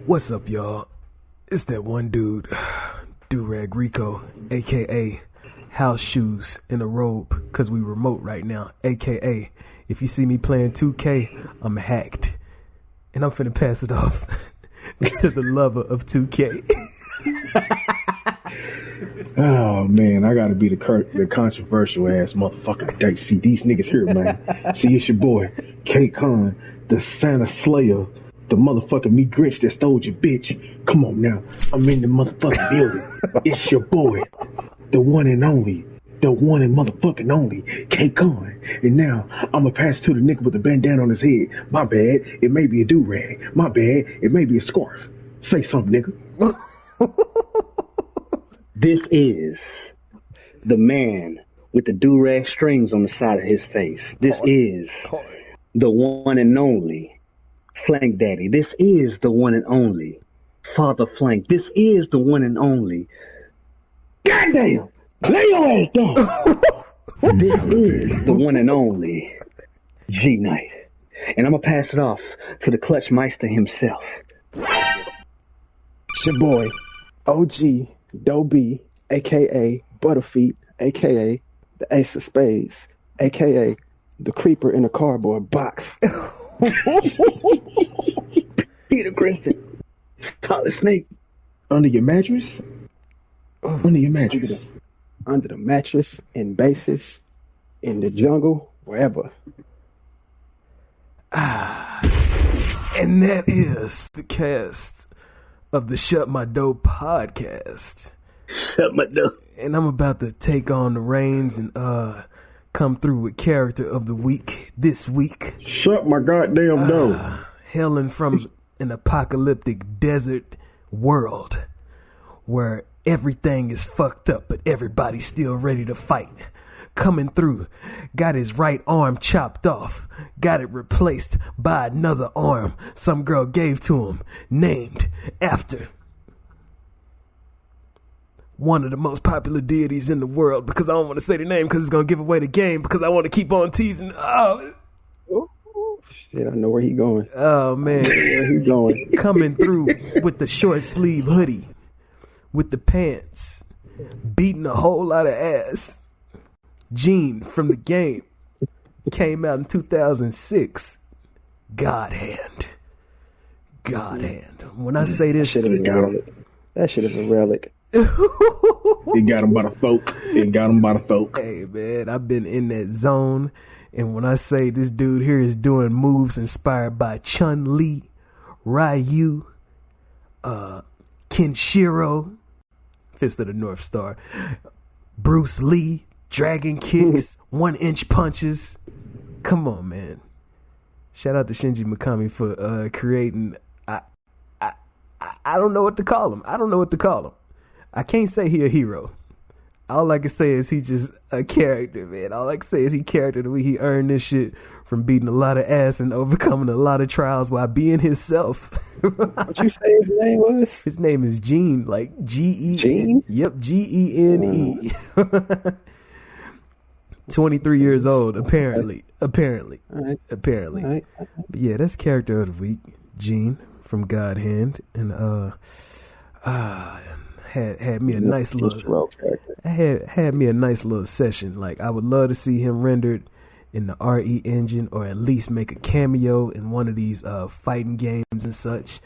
What's up, y'all? It's that one dude, Do-Rag Rico, a.k.a. House Shoes in a Robe, because we remote right now, a.k.a. if you see me playing 2K, I'm hacked. And I'm finna pass it off to the lover of 2K. Oh, man, I gotta be the controversial ass motherfucker today. See, these niggas here, man. See, it's your boy, K-Con, the Santa Slayer, the motherfucking me Grinch that stole your bitch. Come on now, I'm in the motherfucking building. It's your boy, the one and only, the one and motherfucking only, K-Con. And now, I'ma pass to the nigga with the bandana on his head. My bad, it may be a do-rag. My bad, it may be a scarf. Say something, nigga. This is the man with the do-rag strings on the side of his face. This is the one and only Flank Daddy. This is the one and only Father Flank. This is the one and only. Goddamn! Lay your ass down! This is the one and only G Knight. And I'm gonna pass it off to the Clutch Meister himself. It's your boy, OG Dobie, a.k.a. Butterfeet, a.k.a. the Ace of Spades, a.k.a. the Creeper in a cardboard box. Peter Griffin, Solid Snake. Under your mattress? Under your mattress. Under the mattress, in bases, in the jungle, wherever. And that is the cast of the Shut My Dope podcast. Shut my door. And I'm about to take on the reins and come through with character of the week this week. Shut my goddamn door. Hailing from an apocalyptic desert world where everything is fucked up, but everybody's still ready to fight. Coming through, got his right arm chopped off, got it replaced by another arm some girl gave to him, named after one of the most popular deities in the world, because I don't want to say the name because it's going to give away the game, because I want to keep on teasing. Oh, shit, I know where he going. Oh, man. Where he going. Coming through with the short sleeve hoodie, with the pants, beating a whole lot of ass. Gene from the game came out in 2006. God hand. When I say this, that shit is a relic. It got him by the folk. Hey, man, I've been in that zone. And when I say this dude here is doing moves inspired by Chun-Li, Ryu, Kenshiro, Fist of the North Star, Bruce Lee, dragon kicks, 1-inch punches. Come on, man. Shout out to Shinji Mikami for creating. I don't know what to call him. I can't say he a hero. All I can say is he just a character, man. All I can say is he character the way he earned this shit from beating a lot of ass and overcoming a lot of trials while being himself. What you say his name was? His name is Gene, like G-E-N. Gene? Yep, Gene. 23 years old, apparently. All right. But yeah, that's character of the week, Gene from God Hand, and had me a nice little had me a nice little session. Like, I would love to see him rendered in the RE engine, or at least make a cameo in one of these fighting games and such.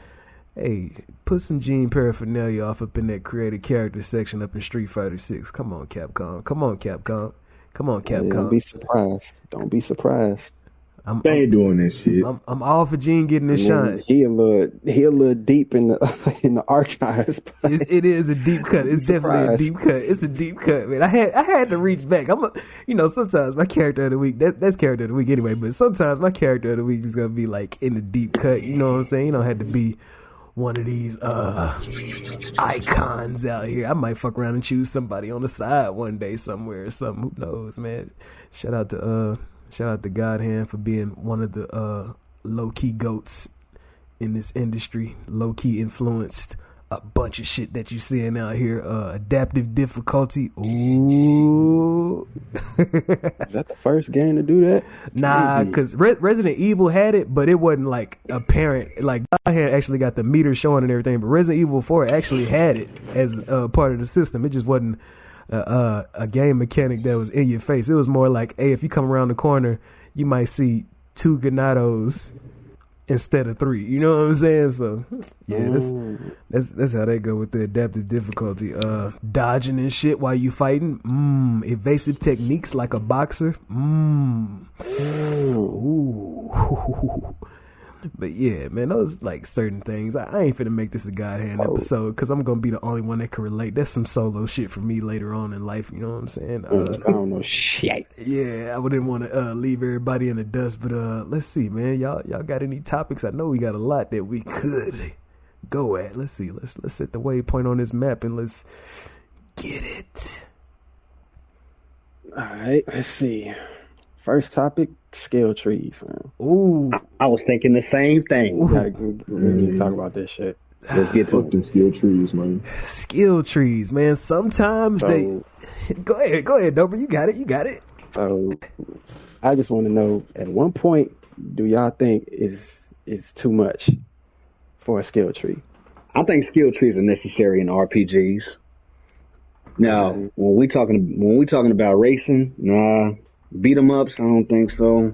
Hey, put some Gene paraphernalia off up in that creative character section up in Street Fighter 6. Come on, Capcom. Don't be surprised. They ain't doing this shit. I'm all for Gene getting his shine. He a little deep in the archives. It is a deep cut. It's definitely a deep cut. It's a deep cut, man. I had to reach back. Sometimes my character of the week, that's character of the week anyway, but sometimes my character of the week is gonna be like in the deep cut. You know what I'm saying? You don't have to be one of these icons out here. I might fuck around and choose somebody on the side one day somewhere or something. Who knows, man? Shout out to God Hand for being one of the low-key goats in this industry, low-key influenced a bunch of shit that you seeing out here. Adaptive difficulty. Ooh. Is that the first game to do that? Nah, because Resident Evil had it, but it wasn't like apparent. Like, I had actually got the meter showing and everything, but Resident Evil 4 actually had it as part of the system. It just wasn't a game mechanic that was in your face. It was more like, hey, if you come around the corner, you might see 2 Ganados instead of 3. You know what I'm saying? So yeah, that's how they go with the adaptive difficulty. Dodging and shit while you fighting. Evasive techniques like a boxer. Ooh. But yeah, man, those like certain things. I ain't finna make this a God hand episode because I'm gonna be the only one that can relate. That's some solo shit for me later on in life. You know what I'm saying? I don't know shit. Yeah, I wouldn't want to leave everybody in the dust. But let's see, man. Y'all got any topics? I know we got a lot that we could go at. Let's see. Let's set the waypoint on this map and let's get it. All right, let's see. First topic, skill trees, man. Ooh. I was thinking the same thing. We gotta talk about this shit. Let's get to Fuck them skill trees, man. Skill trees, man. Sometimes they... Go ahead, Dober. You got it. So, I just want to know, at one point, do y'all think is too much for a skill tree? I think skill trees are necessary in RPGs. Now, when we talking about racing, nah. Beat 'em ups, I don't think so.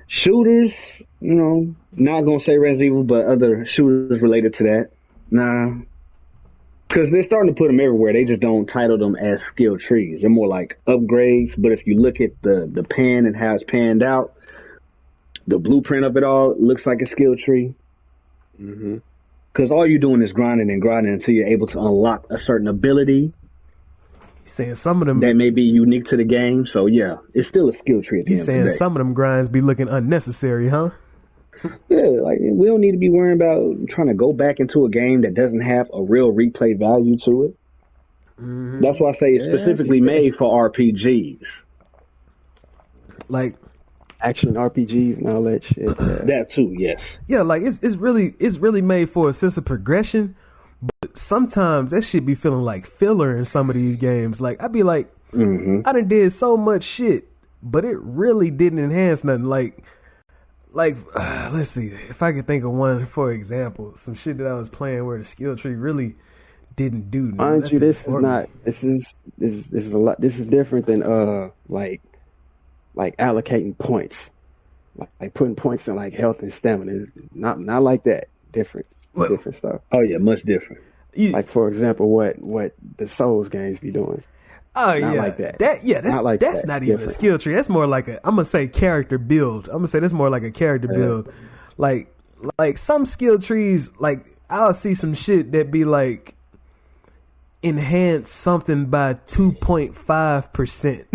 Shooters, not gonna say Resident Evil, but other shooters related to that, nah. Because they're starting to put them everywhere. They just don't title them as skill trees. They're more like upgrades. But if you look at the pan and how it's panned out, the blueprint of it all looks like a skill tree. Because all you're doing is grinding until you're able to unlock a certain ability. Saying some of them that may be unique to the game, so yeah, it's still a skill tree. You saying some of them grinds be looking unnecessary, huh? Yeah, like we don't need to be worrying about trying to go back into a game that doesn't have a real replay value to it. That's why I say it's specifically made for RPGs, like action RPGs and all that shit. That too, yes. Yeah, like it's really made for a sense of progression. But sometimes that shit be feeling like filler in some of these games. Like, I'd be like, I done did so much shit, but it really didn't enhance nothing. Like, let's see. If I could think of one, for example, some shit that I was playing where the skill tree really didn't do nothing. Mind you, this is a lot. This is different than like allocating points, like putting points in like health and stamina. Not like that. Different stuff. Oh yeah, much different. Like for example, what the Souls games be doing. Oh not yeah, like that. That's not even a skill tree. That's more like I'm gonna say character build. I'm gonna say that's more like a character build. Like some skill trees, like I'll see some shit that be like enhance something by 2.5%.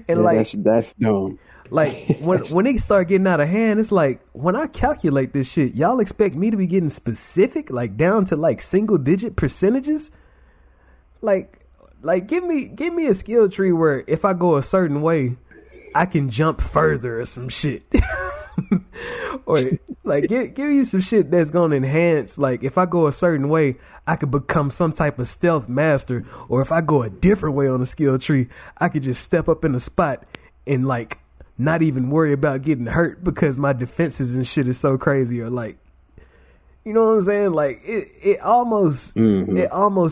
And like that's dumb. Like when they start getting out of hand, it's like when I calculate this shit, y'all expect me to be getting specific, like down to like single digit percentages. Like give me a skill tree where if I go a certain way, I can jump further or some shit. Or like give me some shit that's gonna enhance. Like if I go a certain way, I could become some type of stealth master. Or if I go a different way on the skill tree, I could just step up in the spot and like not even worry about getting hurt because my defenses and shit is so crazy. Or like, you know what I'm saying? Like it almost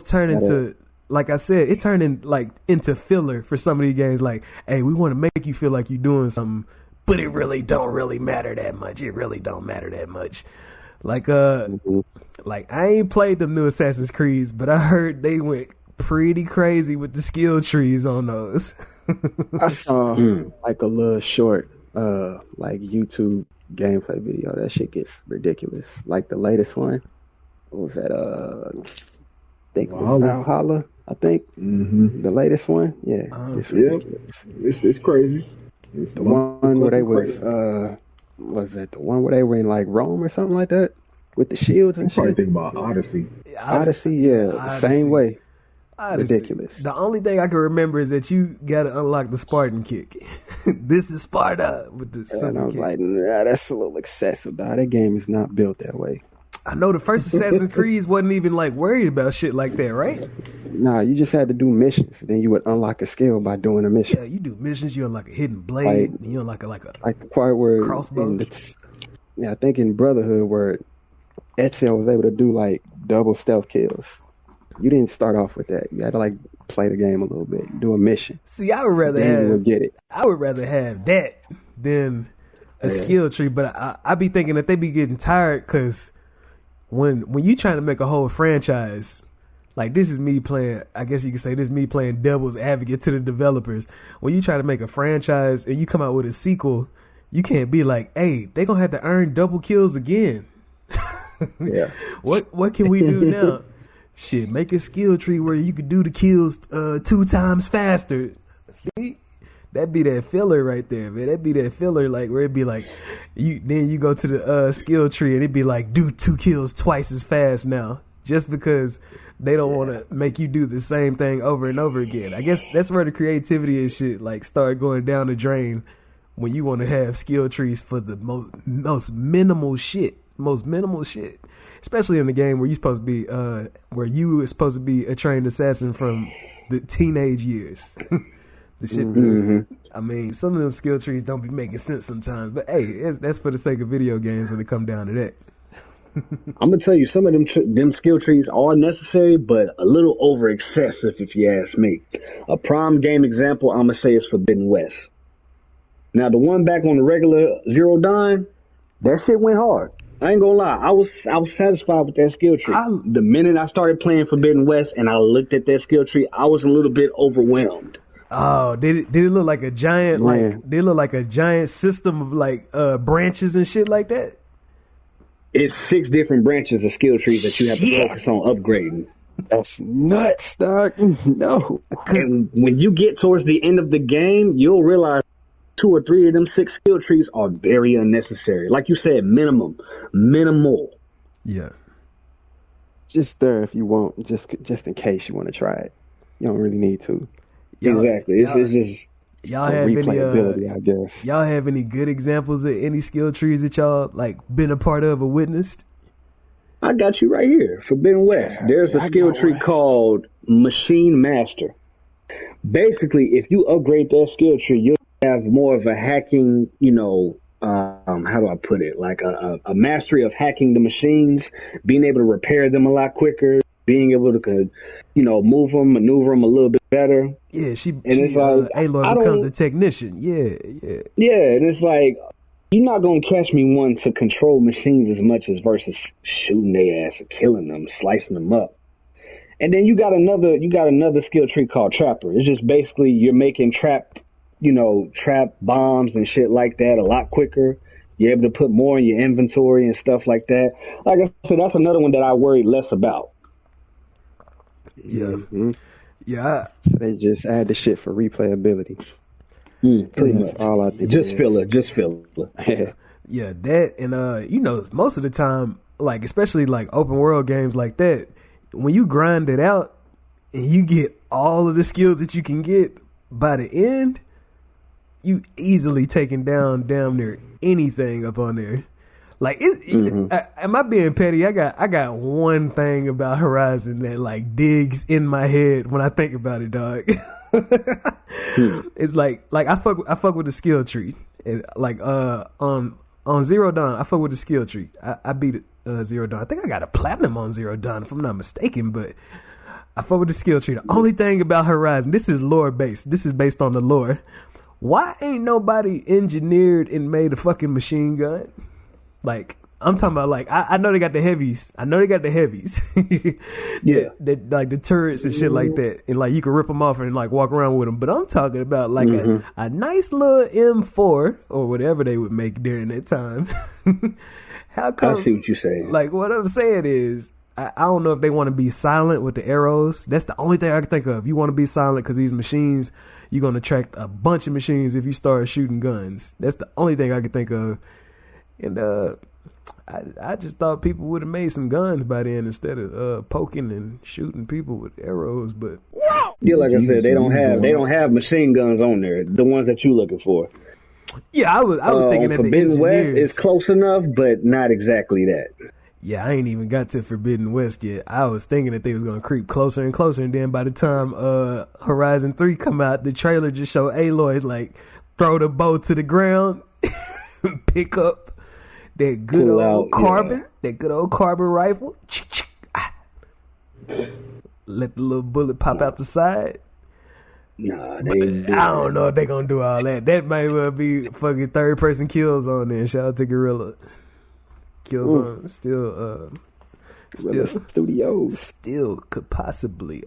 turned into, like I said, it turned into filler for some of these games. Like, hey, we want to make you feel like you're doing something, but it really don't really matter that much. It really don't matter that much. Like like I ain't played them new Assassin's Creeds, but I heard they went pretty crazy with the skill trees on those. I saw like a little short like YouTube gameplay video. That shit gets ridiculous. Like the latest one. What was that? I think it was Valhalla. I think the latest one. Yeah, it's ridiculous. It's crazy. It's the one where they was it the one where they were in like Rome or something like that with the shields and shit? Probably think about Odyssey. Odyssey, yeah, the same way. Odyssey. Ridiculous. The only thing I can remember is that you got to unlock the Spartan kick. This is Sparta with the and I was kick. Like, nah, that's a little excessive, dog. That game is not built that way. I know the first Assassin's Creed wasn't even like worried about shit like that, right? Nah, you just had to do missions. Then you would unlock a skill by doing a mission. Yeah, you do missions. You unlock a hidden blade. Like- you unlock like the part where crossbow. I think in Brotherhood where Ezio was able to do like double stealth kills. You didn't start off with that. You had to like play the game a little bit, do a mission. See, I would rather Then have you would get it. I would rather have that than a skill tree. But I be thinking that they be getting tired because when you trying to make a whole franchise, like this is me playing. I guess you could say this is me playing devil's advocate to the developers. When you try to make a franchise and you come out with a sequel, you can't be like, hey, they gonna have to earn double kills again. Yeah. What can we do now? Shit, make a skill tree where you could do the kills 2 times faster. See, that'd be that filler right there, man. That'd be that filler, like where it'd be like, you go to the skill tree and it'd be like, do 2 kills twice as fast now, just because they don't want to make you do the same thing over and over again. I guess that's where the creativity and shit like start going down the drain when you want to have skill trees for the most minimal shit. Especially in the game where you supposed to be a trained assassin from the teenage years. The shit. I mean, some of them skill trees don't be making sense sometimes, but hey, that's for the sake of video games when it come down to that. I'm gonna tell you, some of them skill trees are necessary, but a little over excessive, if you ask me. A prime game example I'm gonna say is Forbidden West. Now, the one back on the regular Zero Dawn, that shit went hard. I ain't gonna lie, I was satisfied with that skill tree. The minute I started playing Forbidden West and I looked at that skill tree, I was a little bit overwhelmed. Oh, did it look like a giant did it look like a giant system of like branches and shit like that? It's 6 different branches of skill trees that you have to focus on upgrading. That's nuts, dog. No. And when you get towards the end of the game, you'll realize 2 or 3 of them 6 skill trees are very unnecessary. Like you said, minimal. Yeah. Just there if you want, just in case you want to try it. You don't really need to. Exactly. It's just y'all have replayability, I guess. Y'all have any good examples of any skill trees that y'all like been a part of or witnessed? I got you right here. Forbidden West. There's a skill tree called Machine Master. Basically, if you upgrade that skill tree, you'll have more of a hacking, how do I put it? Like a mastery of hacking the machines, being able to repair them a lot quicker, being able to, move them, maneuver them a little bit better. Yeah, Aloy becomes a technician. Yeah. Yeah, and it's like, you're not going to catch me one to control machines as much as versus shooting their ass or killing them, slicing them up. And then you got another skill tree called Trapper. It's just basically you're making trap bombs and shit like that a lot quicker. You're able to put more in your inventory and stuff like that. Like I said, that's another one that I worry less about. Yeah. Mm-hmm. Yeah. So they just add the shit for replayability. Pretty much. All I think. Just filler. Yeah, that and most of the time, like especially like open world games like that, when you grind it out and you get all of the skills that you can get by the end, you easily taking down damn near anything up on there. Like, am I being petty? I got one thing about Horizon that like digs in my head when I think about it, dog. It's like I fuck with the skill tree. And like on Zero Dawn, I fuck with the skill tree. I beat Zero Dawn. I think I got a platinum on Zero Dawn if I'm not mistaken, but I fuck with the skill tree. The only thing about Horizon, this is lore based. This is based on the lore. Why ain't nobody engineered and made a fucking machine gun? Like, I'm talking about, like, I know they got the heavies. Yeah. Like the turrets and shit like that. And, like, you can rip them off and, like, walk around with them. But I'm talking about, like, a nice little M4 or whatever they would make during that time. How come? I see what you're saying. Like, what I'm saying is, I don't know if they want to be silent with the arrows. That's the only thing I can think of. You want to be silent because these machines, you're going to attract a bunch of machines if you start shooting guns. That's the only thing I can think of. And I just thought people would have made some guns by then instead of poking and shooting people with arrows. But yeah, like I said, they don't have machine guns on there. The ones that you're looking for. Yeah, I was thinking that Forbidden West is close enough, but not exactly that. Yeah, I ain't even got to Forbidden West yet. I was thinking that they was gonna creep closer and closer, and then by the time Horizon 3 come out, the trailer just showed Aloy like throw the bow to the ground, pick up that good old carbon, that good old carbon rifle, let the little bullet pop out the side. Nah, but I don't know if they gonna do all that. That might well be fucking third person kills on there. Shout out to Gorilla. Killzone still Studios still could possibly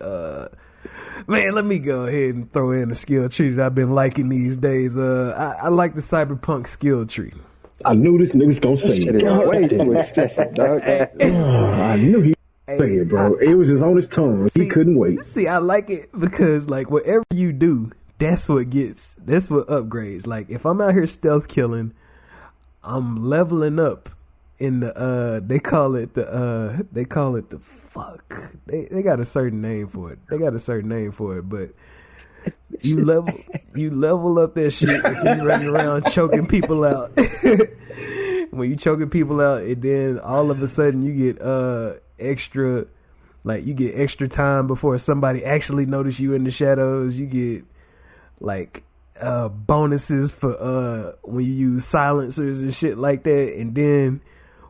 man, let me go ahead and throw in a skill tree that I've been liking these days. I like the Cyberpunk skill tree. I knew this nigga's gonna say it. Way too excessive, dog. I knew he would say it, bro. It was just on his tongue. He couldn't wait. See, I like it because like whatever you do, that's what upgrades. Like if I'm out here stealth killing, I'm leveling up in the they call it the fuck. They got a certain name for it. But you level up that shit if you running around choking people out. When you choking people out, and then all of a sudden you get extra time before somebody actually notice you in the shadows. You get like bonuses for when you use silencers and shit like that. And then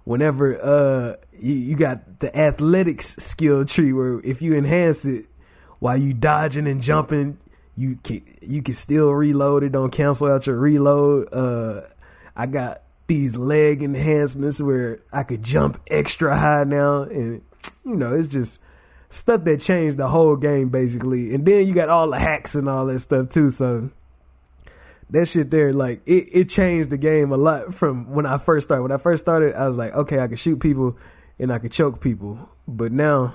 whenever you got the athletics skill tree where if you enhance it while you dodging and jumping, you can still reload. It don't cancel out your reload. I got these leg enhancements where I could jump extra high now, and it's just stuff that changed the whole game basically. And then you got all the hacks and all that stuff too, so that shit there, like it changed the game a lot from when I first started. When I first started, I was like, okay, I could shoot people and I could choke people, but now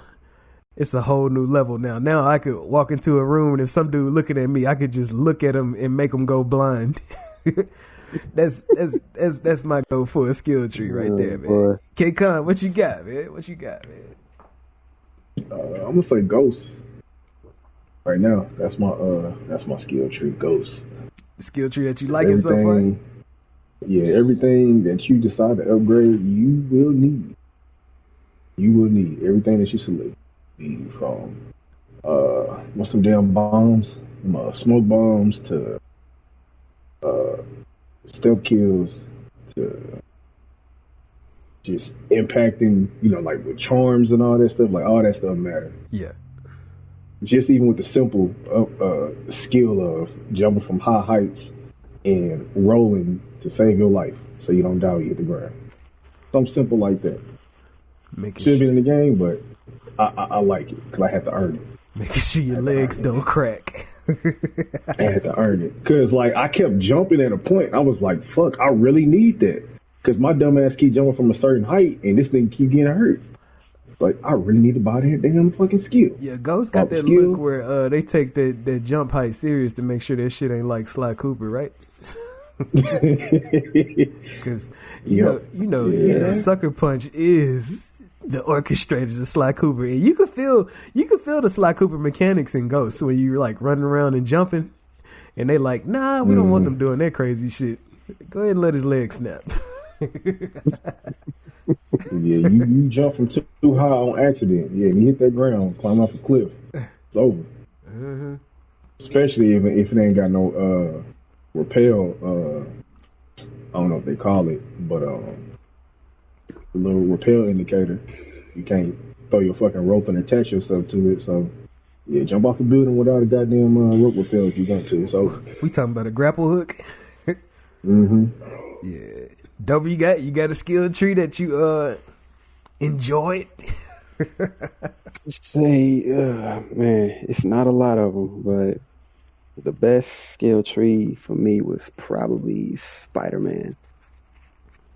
it's a whole new level. Now I could walk into a room, and if some dude looking at me, I could just look at him and make him go blind. That's my go for a skill tree right there, man. K-Con, what you got, man? I'm gonna say Ghost. Right now, that's my skill tree, Ghost. The skill tree that you liking so far? Yeah, everything that you decide to upgrade, you will need. You will need everything that you select. From what's some damn bombs, smoke bombs to stealth kills to just impacting, like with charms and all that stuff. Like all that stuff matter. Yeah. Just even with the simple skill of jumping from high heights and rolling to save your life so you don't die when you hit the ground. Something simple like that. Should be in the game, but I like it because I had to earn it. Making sure your legs don't crack. I had to earn it because I kept jumping at a point. I was like, fuck, I really need that because my dumb ass keep jumping from a certain height and this thing keep getting hurt. Like, I really need to buy that damn fucking skill. Yeah, Ghost got that look where they take that jump height serious to make sure that shit ain't like Sly Cooper, right? Because Sucker Punch is the orchestrators of Sly Cooper, and you can feel the Sly Cooper mechanics in Ghost when you're like running around and jumping, and they like, nah, we don't want them doing that crazy shit. Go ahead and let his leg snap. Yeah, you jump from too high on accident. Yeah, and you hit that ground, climb off a cliff. It's over. Mm-hmm. Especially if it ain't got no rappel. I don't know what they call it, but the little rappel indicator. You can't throw your fucking rope and attach yourself to it. So yeah, jump off a building without a goddamn rope rappel if you want to. So we talking about a grapple hook. Mm-hmm. Yeah. Dope, you got a skill tree that you enjoyed? Say, man, it's not a lot of them, but the best skill tree for me was probably Spider-Man.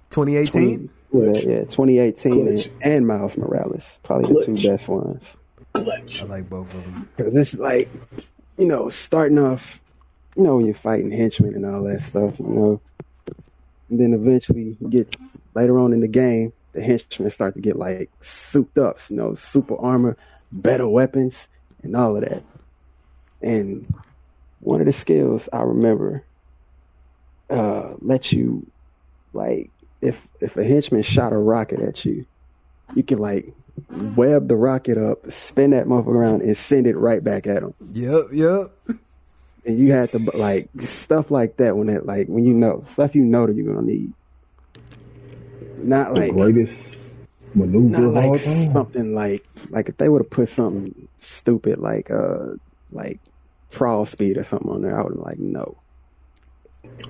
2018? 2018 and Miles Morales. Probably the two best ones. I like both of them. Because it's like, starting off, when you're fighting henchmen and all that stuff, and then eventually you get later on in the game, the henchmen start to get like souped up, super armor, better weapons, and all of that. And one of the skills I remember let you, like, if a henchman shot a rocket at you, you can like web the rocket up, spin that motherfucker around, and send it right back at them. Yep. And you had to like stuff like that when you know stuff that you're gonna need. Not the like greatest maneuver not of all like time. something like if they would have put something stupid like trial speed or something on there, I would have been like no.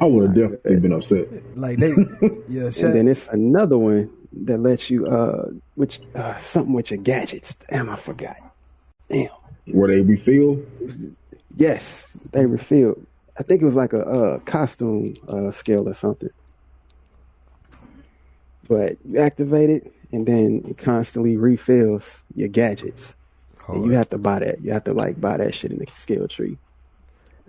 I would have definitely been upset. Like they, yeah. And then it's another one that lets you something with your gadgets. Damn, I forgot. Damn. Where they refill? Yes, they refill. I think it was like a costume skill or something. But you activate it, and then it constantly refills your gadgets. And you have to buy that. You have to like buy that shit in the skill tree.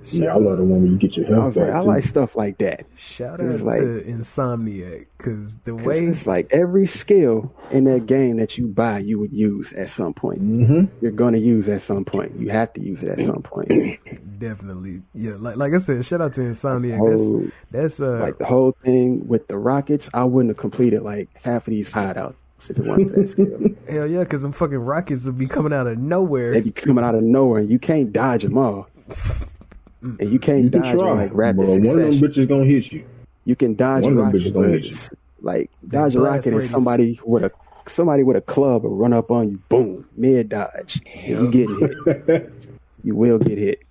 Yeah, I love the one where you get your health back. I like stuff like that. Shout out to Insomniac, because the way it's like every skill in that game that you buy, you would use at some point. Mm-hmm. You're gonna use at some point. You have to use it at some point. Definitely, yeah. Like I said, shout out to Insomniac. That's like the whole thing with the rockets. I wouldn't have completed like half of these hideouts if it wasn't for that skill. Hell yeah, because them fucking rockets will be coming out of nowhere. They be coming out of nowhere, and you can't dodge them all. And you can't dodge it like rapid succession. One of them bitches gonna hit you. You can dodge a rocket, but like dodge a rocket and somebody with a club will run up on you, boom, mid dodge. You get hit. You will get hit.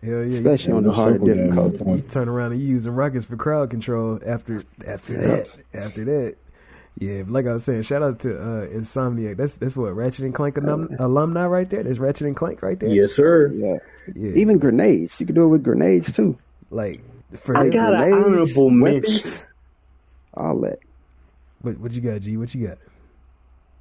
Hell yeah, especially on the harder difficulty. You turn around and using rockets for crowd control after that. Yeah, like I was saying, shout out to Insomniac. That's what Ratchet and Clank alumni right there. There's Ratchet and Clank right there. Yes, sir. Yeah. Even grenades. You can do it with grenades too. Like for I got an honorable mention. All that. What you got, G? What you got?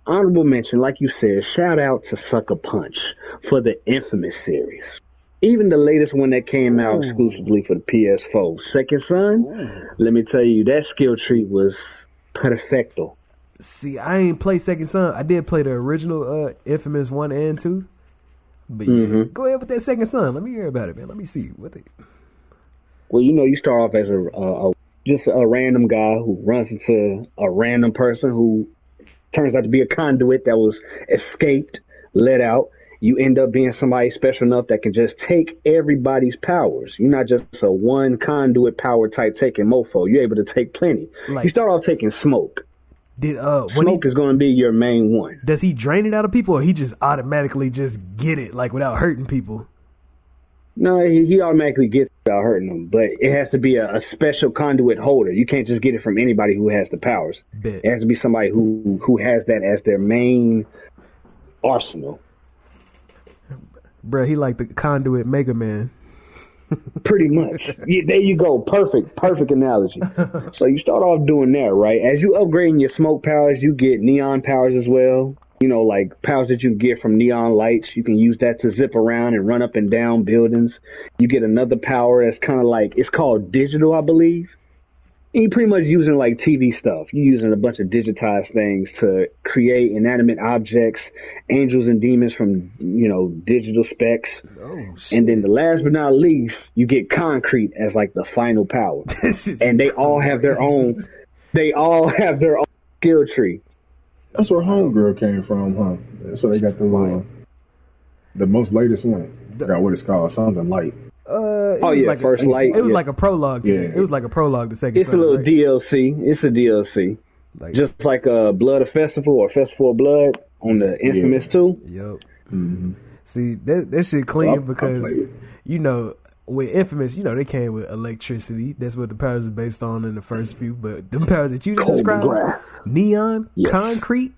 Honorable mention, like you said. Shout out to Sucker Punch for the Infamous series. Even the latest one that came out exclusively for the PS4, Second Son. Let me tell you, that skill tree was perfecto. See, I ain't play Second Son. I did play the original Infamous 1 and 2. But yeah, go ahead with that Second Son. Let me hear about it, man. Let me see what they. Well, you start off as just a random guy who runs into a random person who turns out to be a conduit that was escaped, let out. You end up being somebody special enough that can just take everybody's powers. You're not just a one conduit power type taking mofo. You're able to take plenty. You start off taking smoke. Smoke is going to be your main one. Does he drain it out of people, or he just automatically just get it like without hurting people? No, he automatically gets it without hurting them, but it has to be a special conduit holder. You can't just get it from anybody who has the powers. It has to be somebody who has that as their main arsenal. Bruh, he like the conduit Mega Man. Pretty much. Yeah, there you go. Perfect analogy. So you start off doing that, right? As you upgrading your smoke powers, you get neon powers as well. Like powers that you get from neon lights. You can use that to zip around and run up and down buildings. You get another power that's kind of like, it's called digital, I believe. And you're pretty much using like TV stuff. You're using a bunch of digitized things to create inanimate objects, angels and demons from, digital specs. Oh, shit. And then the last but not least, you get concrete as like the final power. And they all have their own skill tree. That's where Homegirl came from, huh? That's where they got the most latest one. I forgot what it's called. Something light. First Light. It was like a prologue to it. It was like a prologue to Second Son. It's a little DLC. It's a DLC. Just like Blood of Festival or Festival of Blood on the Infamous 2. Yep. Mm-hmm. See, that shit clean because, with Infamous, they came with electricity. That's what the powers is based on in the first few. But them powers that you just described, neon, concrete.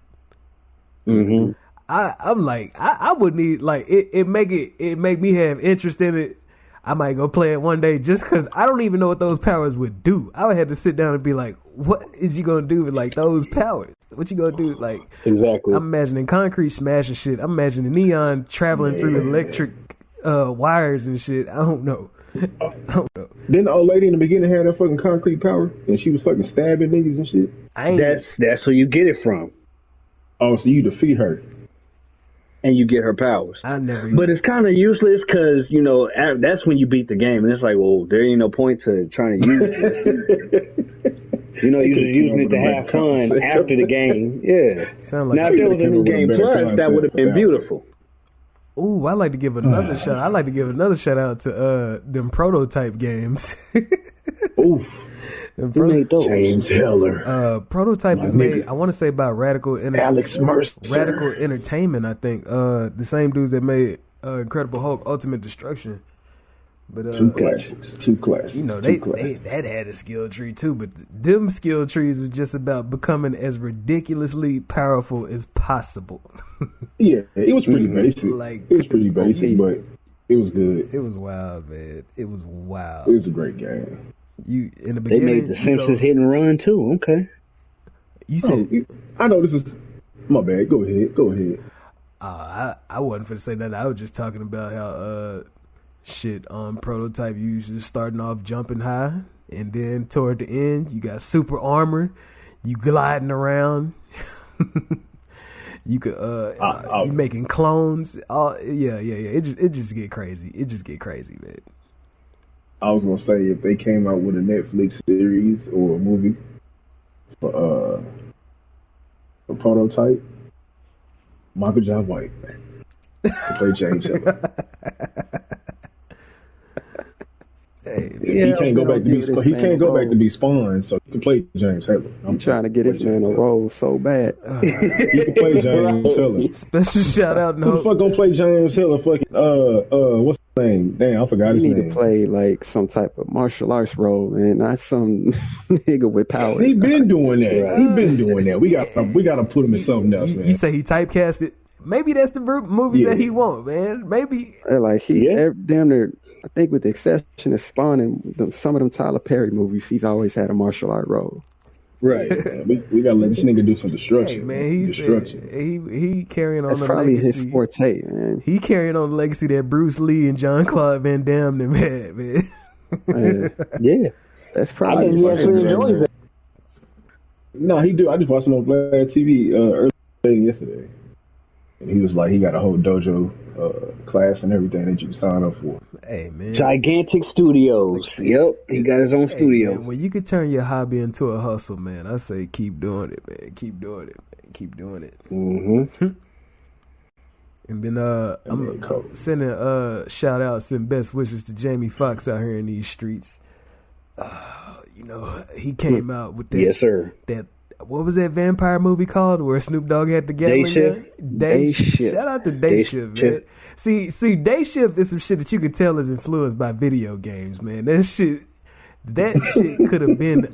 Mm-hmm. I'm like, I would need it make me have interest in it. I might go play it one day just because I don't even know what those powers would do. I would have to sit down and be like, what is you going to do with those powers? What you going to do? Exactly. I'm imagining concrete smashing shit. I'm imagining neon traveling through electric wires and shit. I don't know. Didn't the old lady in the beginning have that fucking concrete power? And she was fucking stabbing niggas and shit? That's where you get it from. Oh, so you defeat her. And you get her powers. But it's kind of useless because, that's when you beat the game. And it's like, well, there ain't no point to trying to use this. You know, you was using it to have fun after the game. Yeah. Sound Now, if there was a new game plus, that would have been beautiful. Ooh, I like to give another shout. I like to give another shout out to them prototype games. Oof. James Heller. Prototype is made, I want to say, by Alex Mercer. Radical Entertainment, I think. The same dudes that made Incredible Hulk Ultimate Destruction. But two classics. You know, that had a skill tree too, but them skill trees is just about becoming as ridiculously powerful as possible. Yeah, it was pretty basic. It was pretty basic, but it was good. It was wild, man. It was wild. It was a great game. You in the beginning, they made the Simpsons hit and run too. Okay. You said, I know this is my bad. Go ahead. I wasn't finna say that. I was just talking about how Prototype, you usually starting off jumping high, and then toward the end you got super armor, you gliding around. You could you making clones. Yeah. It just get crazy. Man. I was gonna say, if they came out with a Netflix series or a movie for Prototype, Michael John White to play James Heller. Hey, he can't go back to be. He can't go back to be Spawn, so he can play James Heller. I'm trying to get his man a role so bad. He can play James Heller. Special shout out. Who the fuck gonna play James Heller? Fucking what's his name? Damn, I forgot his name. He need to play like some type of martial arts role, man, not some nigga with power. He been doing that. We gotta put him in something else, man. You say he typecasted? Maybe that's the movies that he want, man. Maybe like damn near. I think with the exception of Spawn and some of them Tyler Perry movies, he's always had a martial art role. Right. we gotta let this nigga do some destruction. Hey, man, he carrying on. That's the probably legacy. His forte, man. He carrying on the legacy that Bruce Lee and Jean-Claude Van Damme them had, man. Yeah. That's probably. I think he actually enjoys it. No, he do. I just watched him on Vlad TV earlier yesterday, and he was like, he got a whole dojo class and everything that you can sign up for. Hey, man. Gigantic Studios. Yep, he got his own studio. Man, when you could turn your hobby into a hustle, man, I say keep doing it, man. Keep doing it. Mm-hmm. And then I'm sending shout outs and best wishes to Jamie Foxx out here in these streets. You know, he came out with that. Yes, sir. That, what was that vampire movie called where Snoop Dogg had the Gatling gun? Day Shift. Shout out to Day Shift, man. See, Day Shift is some shit that you could tell is influenced by video games, man. That shit could have been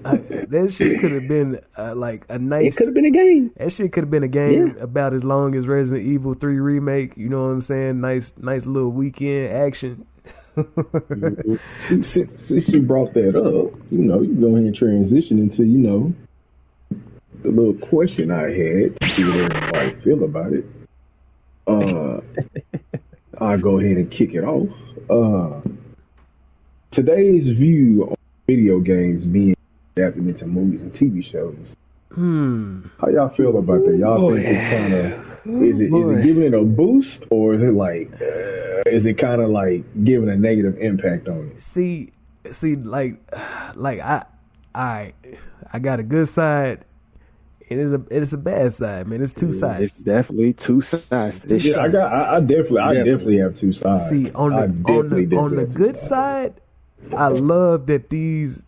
like a nice. It could have been a game. That shit could have been a game about as long as Resident Evil 3 remake. You know what I'm saying? Nice little weekend action. Since you brought that up, you know, you can go ahead and transition into, you know, the little question I had to see what everybody feel about it. I'll go ahead and kick it off. Today's view on video games being adapted into movies and TV shows. How y'all feel about that? Y'all think it's kind of is it giving it a boost, or is it like is it kind of like giving a negative impact on it? See, like I got a good side. It is a bad side, man. It's two sides. It's definitely two sides. I definitely have two sides. See, on the good side, I love that these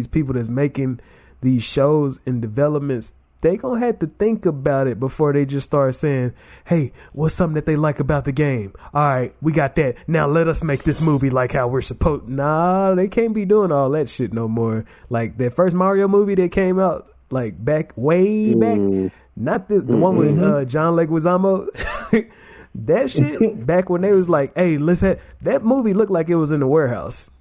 people that's making these shows and developments, they gonna have to think about it before they just start saying, hey, what's something that they like about the game? All right, we got that. Now let us make this movie like how we're supposed. Nah, they can't be doing all that shit no more. Like that first Mario movie that came out like way back, not the one with John Leguizamo. That shit back when they was like, hey, listen, that movie looked like it was in the warehouse.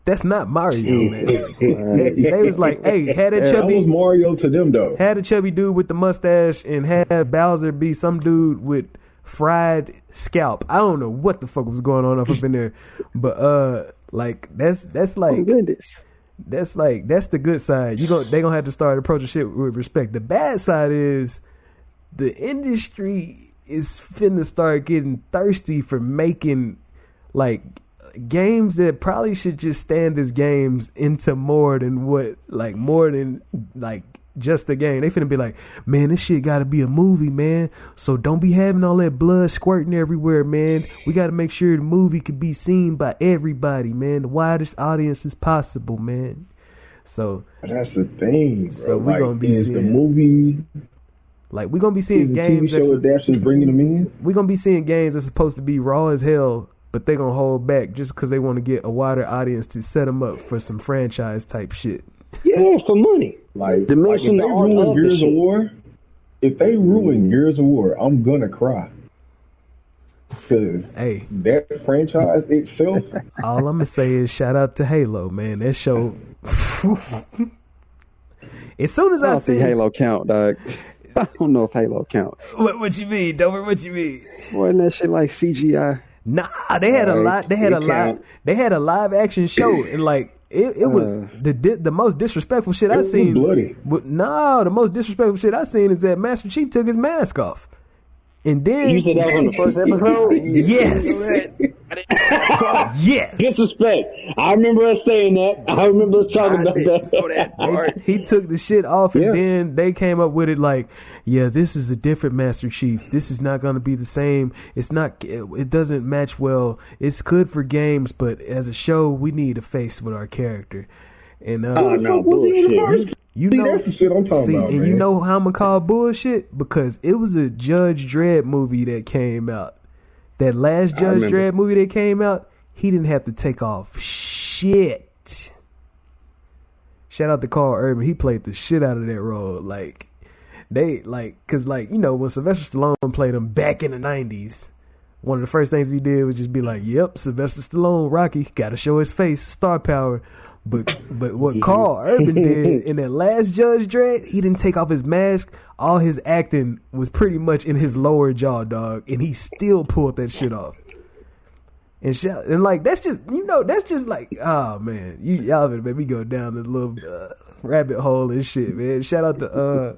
That's not Mario, man. They was like, hey, had a chubby. That was Mario to them though. Had a chubby dude with the mustache and had Bowser be some dude with fried scalp. I don't know what the fuck was going on up in there, but like that's like. Oh, goodness. That's the good side. They gonna have to start approaching shit with respect. The bad side is the industry is finna start getting thirsty for making like games that probably should just stand as games into more than just a game. They finna be like, man, this shit gotta be a movie, man. So don't be having all that blood squirting everywhere, man. We gotta make sure the movie can be seen by everybody, man. The widest audience as possible, man. So that's the thing, bro. So we're gonna be seeing the movie. Like, we're gonna be seeing games. TV show adaptations bringing them in. We're gonna be seeing games that's supposed to be raw as hell, but they're gonna hold back just because they want to get a wider audience to set them up for some franchise type shit. Yeah, for money. Like if they ruin Gears of War, I'm gonna cry. Because that franchise itself. All I'm gonna say is shout out to Halo, man. That show. As soon as I see Halo count, dog. I don't know if Halo counts. What you mean, Dover? What you mean? Wasn't that shit like CGI? Nah, they had a lot. They had a live action show, and like it was the most disrespectful shit I seen. Bloody. No, the most disrespectful shit I seen is that Master Chief took his mask off, and then you said that was on the first episode. Yes. Yes. Disrespect. I remember us saying that. I remember us talking about that. He took the shit off, and then they came up with it like, yeah, this is a different Master Chief. This is not going to be the same. It's not. It doesn't match well. It's good for games, but as a show, we need a face with our character. And no bullshit. You know, that's the shit I'm talking about, and man. you know how I'm gonna call bullshit? Because it was a Judge Dredd movie that came out. That last Judge Dredd movie that came out, he didn't have to take off shit. Shout out to Carl Urban. He played the shit out of that role. Like, cause like, you know, when Sylvester Stallone played him back in the 90s, one of the first things he did was just be like, yep, Sylvester Stallone, Rocky, gotta show his face, star power. But what Carl Urban did in that last Judge Dredd, he didn't take off his mask. All his acting was pretty much in his lower jaw, dog, and he still pulled that shit off. And like that's just like, oh man, y'all better make me go down the little rabbit hole and shit, man. Shout out to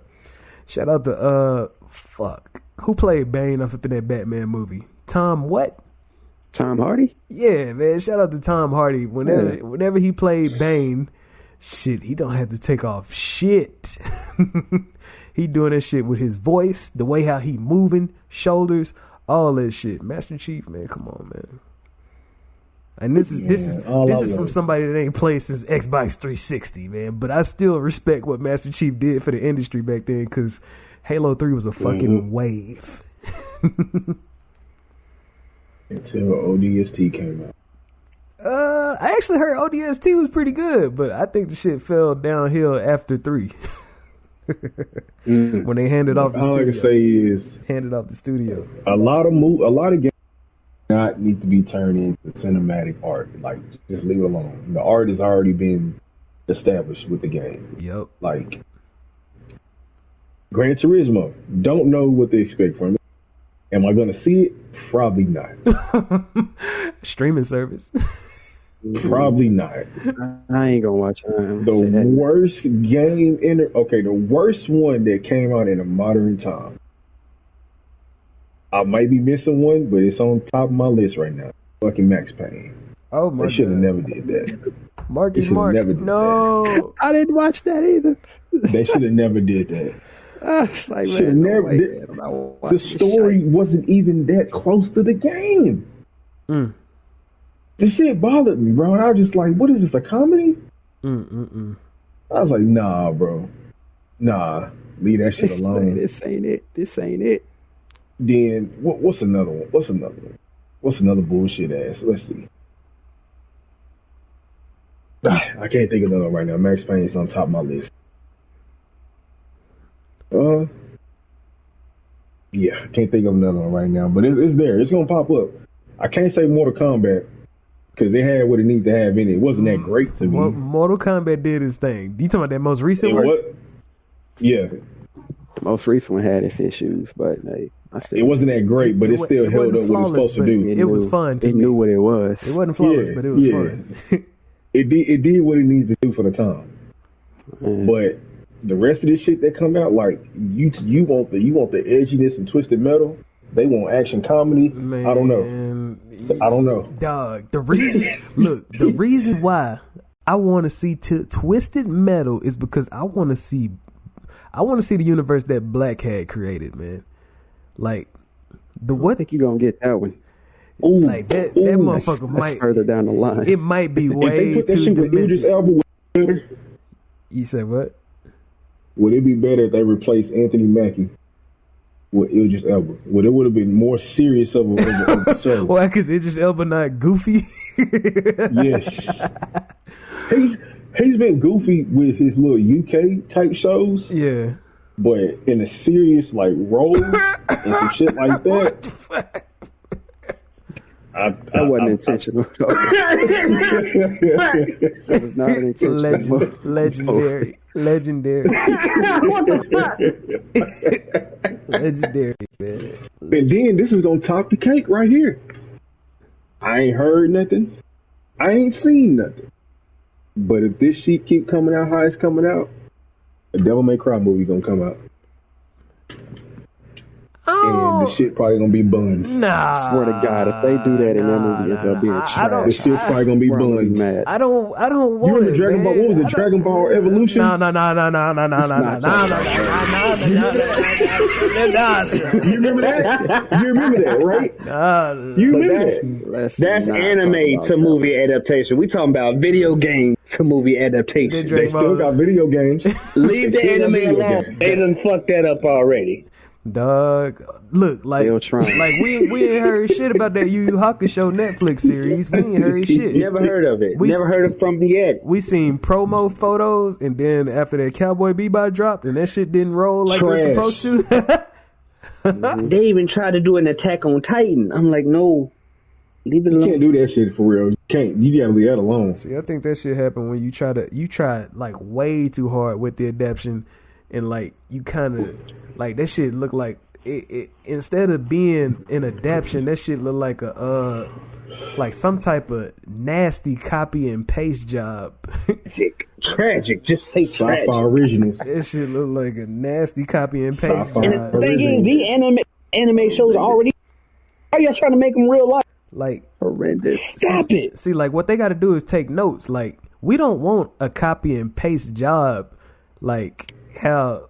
fuck, who played Bane up in that Batman movie? Tom what? Tom Hardy? Yeah, man. Shout out to Tom Hardy. Whenever he played Bane, shit, he don't have to take off shit. He doing that shit with his voice, the way how he moving, shoulders, all that shit. Master Chief, man, come on, man. And this is from somebody that ain't played since Xbox 360, man. But I still respect what Master Chief did for the industry back then, because Halo 3 was a fucking wave. Until ODST came out. I actually heard ODST was pretty good, but I think the shit fell downhill after 3. When they handed off the studio. All I can say is handed off the studio. A lot of games do not need to be turned into cinematic art. Like, just leave it alone. The art has already been established with the game. Yep. Like Gran Turismo, don't know what to expect from it. Am I going to see it? Probably not. Streaming service. Probably not. I ain't gonna watch it. The worst game the worst one that came out in a modern time. I might be missing one, but it's on top of my list right now. Fucking Max Payne. Oh my god. They should have never did that. Mark. No. That. I didn't watch that either. They should have never did that. It's like, man, the story wasn't even that close to the game. The shit bothered me, bro. And I was just like, what is this, a comedy? I was like, nah, bro. Nah, leave that shit alone. This ain't it. Then, what's another one? What's another bullshit ass? Let's see. I can't think of another one right now. Max Payne is on top of my list. Yeah, I can't think of another one right now, but it's there. It's gonna pop up. I can't say Mortal Kombat because it had what it needed to have in it. It wasn't that great to me. Mortal Kombat did its thing. You talking about that most recent one? Yeah. The most recent one had its issues, but it wasn't that great, but it still held up what it's supposed to do. It was fun. It knew what it was. It wasn't flawless, but it was fun. It did what it needs to do for the time. But the rest of this shit that come out, like you want the edginess and twisted metal, They want action comedy. Man, I don't know. Dog, the reason why I want to see Twisted Metal is because I want to see the universe that Black had created, man. Like I think you're gonna get that one. Ooh, like that motherfucker that's further down the line. It might be way if they put that too shit with Idris Elba, would it be better? You said what? Would it be better if they replaced Anthony Mackie with Idris Elba? Would it have been more serious of a show? Why? Because Idris Elba not goofy. Yes, he's been goofy with his little UK type shows. Yeah, but in a serious like role and some shit like that. That wasn't intentional. That was not an intentional. Legendary. What the fuck? Legendary, man. And then this is gonna top the cake right here. I ain't heard nothing. I ain't seen nothing. But if this shit keep coming out how it's coming out, a Devil May Cry movie gonna come out. And the shit probably gonna be buns. Nah. I swear to God, if they do that in that movie, it's gonna be trash. The shit's probably gonna be buns. I don't want you remember it, Dragon Ball? What was it? Dragon Ball Evolution? No. You remember that? You remember that, right? You remember that? That's anime to movie adaptation. We talking about video game to movie adaptation. They still got video games. Leave the anime alone. They done fucked that up already. Dog, look, like we ain't heard shit about that Yu Yu Hakusho Netflix series. We ain't heard shit. Never heard of it. Never heard of from yet. We seen promo photos, and then after that Cowboy Bebop dropped, and that shit didn't roll like it's supposed to. They even tried to do an Attack on Titan. I'm like, no, leave it alone. You can't do that shit for real. You can't. You gotta leave that alone. See, I think that shit happened when you try like way too hard with the adaptation, and like you kind of. Like that shit look like it instead of being an adaptation, that shit look like like some type of nasty copy and paste job. Tragic. Just say tragic. Sci-fi originals. That shit look like a nasty copy and paste Sci-fi job. And the thing is, the anime shows are already. Are y'all trying to make them real life? Like horrendous. Stop it. See, like what they got to do is take notes. Like we don't want a copy and paste job, like how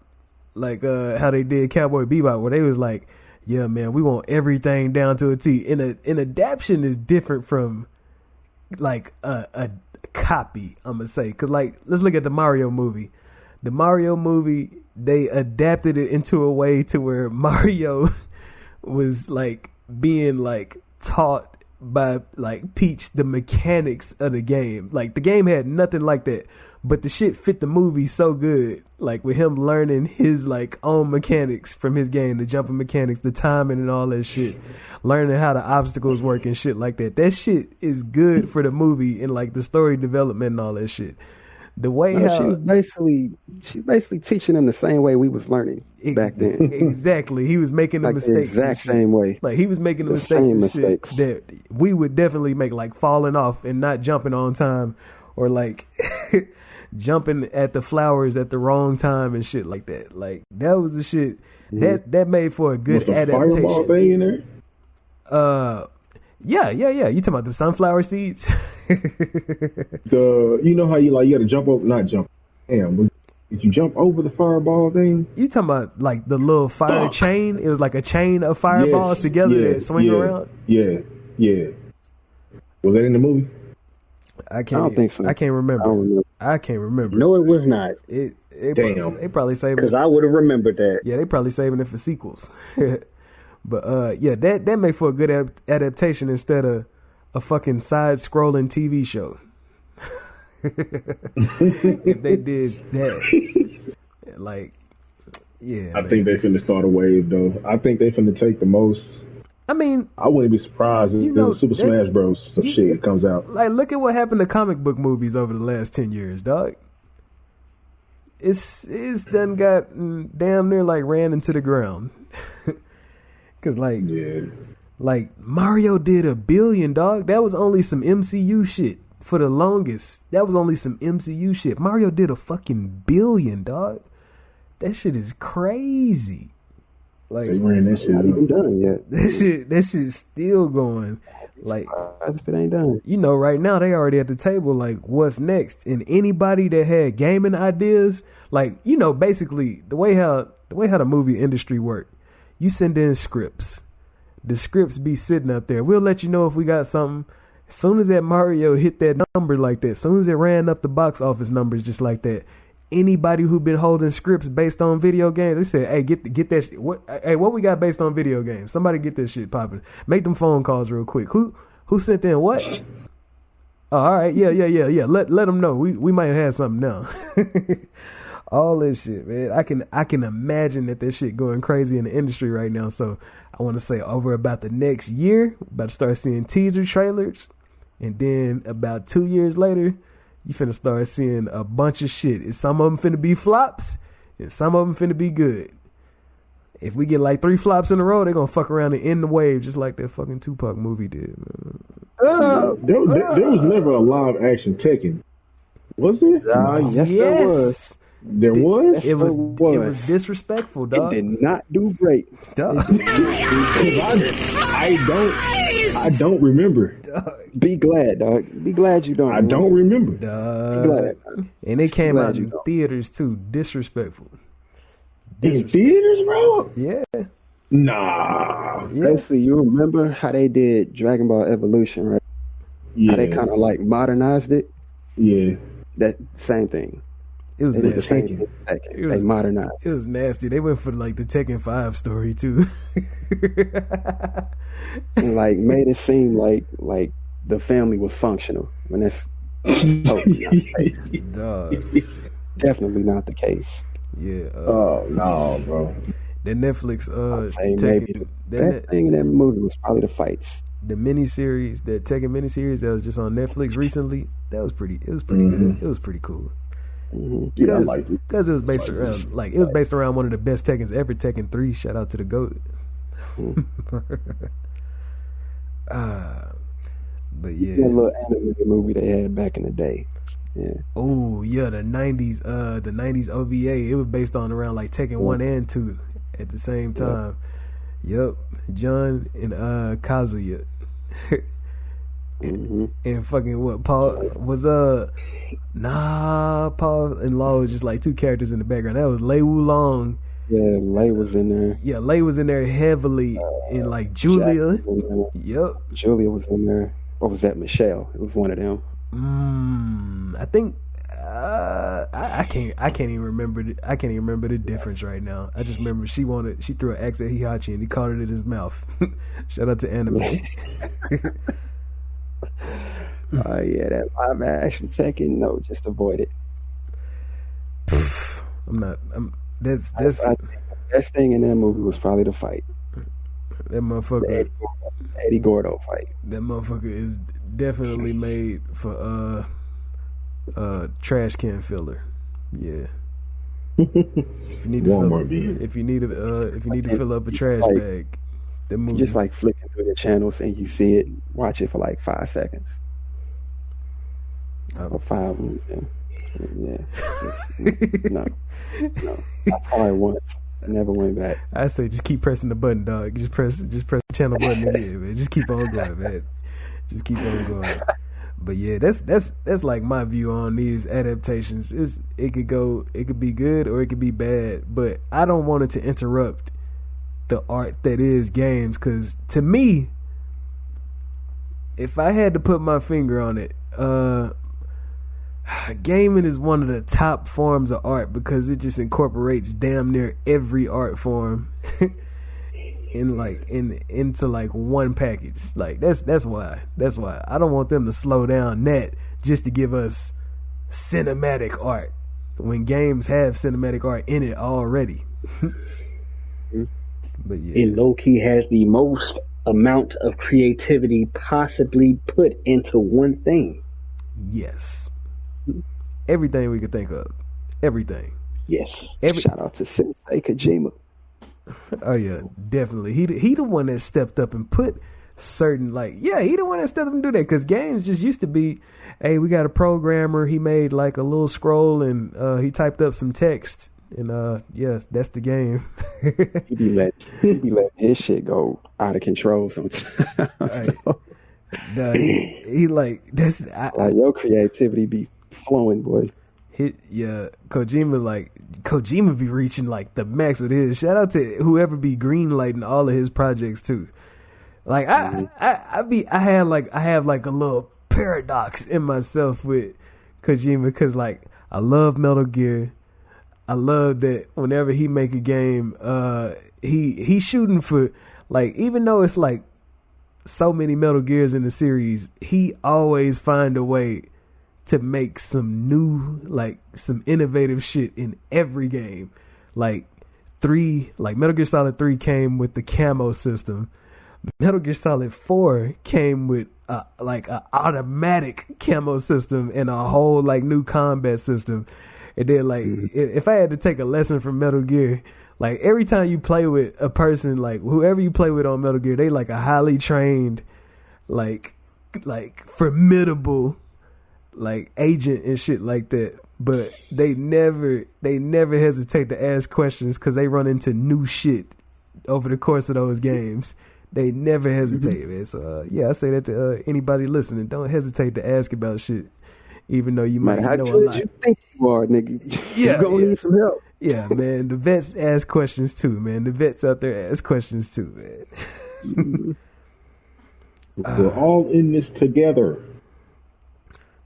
they did Cowboy Bebop, where they was like, yeah, man, we want everything down to a T. An adaptation is different from like a copy, I'm gonna say, because like let's look at the Mario movie. The Mario movie, they adapted it into a way to where Mario was like being like taught by like Peach the mechanics of the game. Like the game had nothing like that, but the shit fit the movie so good. Like with him learning his like own mechanics from his game, the jumping mechanics, the timing and all that shit, learning how the obstacles work and shit like that. That shit is good for the movie and like the story development and all that shit. The way she basically teaching them the same way we was learning back then. Exactly. He was making the like mistakes. The exact same way. Like he was making the mistakes that we would definitely make, like falling off and not jumping on time, or like jumping at the flowers at the wrong time and shit like that. Like that was the shit that made for a good adaptation. Fireball thing in there? Yeah. You talking about the sunflower seeds? You know how you gotta jump over, not jump. Damn, did you jump over the fireball thing? You talking about like the little fire chain? It was like a chain of fireballs together that swing around. Yeah. Was that in the movie? I don't think so. I can't remember. I can't remember. No, it was not. Damn. They probably saving it because I would have remembered that. Yeah, they probably saving it for sequels. But yeah, that make for a good adaptation instead of a fucking side-scrolling TV show. If they did that, like, yeah. I think they finna start a wave though. I think they finna take the most. I mean, I wouldn't be surprised if there's Super Smash Bros. Some shit comes out. Like, look at what happened to comic book movies over the last 10 years, dog. It's done got damn near like ran into the ground. Cause like Mario did $1 billion, dog. That was only some MCU shit for the longest. That was only some MCU shit. Mario did a fucking $1 billion, dog. That shit is crazy. Like They ran that shit Not even up. done yet. that shit's still going. Like, If it ain't done. you know, right now they already at the table. Like, what's next? And anybody that had gaming ideas, like, you know, basically the way how the movie industry work, you send in scripts. The scripts be sitting up there. We'll let you know if we got something. As soon as that Mario hit that number like that, as soon as it ran up the box office numbers just like that, anybody who been holding scripts based on video games, they said, "Hey, get that shit. What we got based on video games? Somebody get this shit popping. Make them phone calls real quick. Who sent in what? Oh, all right, yeah. Let them know. We might have had something now." All this shit, man. I can imagine that this shit going crazy in the industry right now. So I want to say over about the next year, about to start seeing teaser trailers, and then about 2 years later, you finna start seeing a bunch of shit. And some of them finna be flops, and some of them finna be good. If we get like 3 flops in a row, they're gonna fuck around and end the wave just like that fucking Tupac movie did. There was never a live action Tekken, was there? Yes, there was. There was. It was disrespectful, dog. It did not do great. Dog. I don't remember. Be glad, dog. Be glad you don't. I don't remember. Dog. Be glad. And it came Glad out you in don't. theaters too. Disrespectful. In theaters, bro? Yeah. Nah. Yeah. Basically, you remember how they did Dragon Ball Evolution, right? Yeah. How they kind of like modernized it. Yeah. That same thing. It was They did the nasty. same thing. It was- They modernized. It was nasty. They went for like the Tekken 5 story too. And like made it seem like the family was functional when that's totally not the case. Dog. Definitely not the case. Yeah. Oh no, bro. The Netflix I'd say maybe the best thing in that movie was probably the fights. the miniseries, that Tekken miniseries that was just on Netflix recently. That was pretty. It was pretty good. It was pretty cool. Yeah, I liked it. Because it was based around one of the best Tekkens ever, Tekken 3. Shout out to the GOAT. But yeah. That little animated movie they had back in the day. Yeah. Oh yeah, the '90s OVA. It was based on around like Tekken 1 and 2 at the same time. Yep, John and Kazuya. And fucking what Paul was Paul and Law was just like 2 characters in the background. That was Lei Wulong. Yeah, Lei was in there. Yeah, Lei was in there heavily, and like Julia. Jack was in there. Yep. Julia was in there. Or was that Michelle? It was one of them. I think I can't even remember. I can't even remember the difference right now. I just remember she threw an axe at Hihachi and he caught it in his mouth. Shout out to anime. Yeah, that live action Tekken. No, just avoid it. That's I think the best thing in that movie was probably the fight. that motherfucker. The Eddie Gordo fight. That motherfucker is definitely made for trash can filler. Yeah. If you need to Walmart beer. if you need to fill up a trash Like, bag, that movie. Just like flicking through the channels and you see it, watch it for like 5 seconds. Or 5. Yeah. No. I saw it once. I never went back. I say just keep pressing the button, dog. Just press the channel button again, man. Just keep on going, man. Just keep on going. But yeah, that's like my view on these adaptations. It could be good or it could be bad, but I don't want it to interrupt the art that is games, because to me, if I had to put my finger on it, gaming is one of the top forms of art because it just incorporates damn near every art form into like one package. Like that's why I don't want them to slow down that just to give us cinematic art when games have cinematic art in it already. But yeah, It low key has the most amount of creativity possibly put into one thing. yes, everything we could think of, everything. Yes. Shout out to Sensei Kojima. Oh yeah, definitely. He the one that stepped up and put certain he the one that stepped up and do that, because games just used to be, hey, we got a programmer, he made like a little scroll and he typed up some text And yeah, that's the game. He be letting his shit go out of control sometimes. Right. He like that's like your creativity be flowing, boy. Kojima be reaching like the max with his. Shout out to whoever be greenlighting all of his projects too. Like I have like a little paradox in myself with Kojima, because like I love Metal Gear. I love that whenever he make a game, he's shooting for, like, even though it's like so many Metal Gears in the series, he always find a way to make some new, like some innovative shit in every game. Like Metal Gear Solid 3 came with the camo system. Metal Gear Solid 4 came with like an automatic camo system and a whole like new combat system. And then like if I had to take a lesson from Metal Gear, like every time you play with a person, like whoever you play with on Metal Gear, they like a highly trained, like formidable, like agent and shit like that. But they never hesitate to ask questions because they run into new shit over the course of those games. They never hesitate, man. So yeah, I say that to anybody listening. Don't hesitate to ask about shit, even though you might know a lot. How good you think you are, nigga? Yeah, you gonna need some help. Yeah, man. The vets ask questions too, man. The vets out there ask questions too, man. We're all in this together.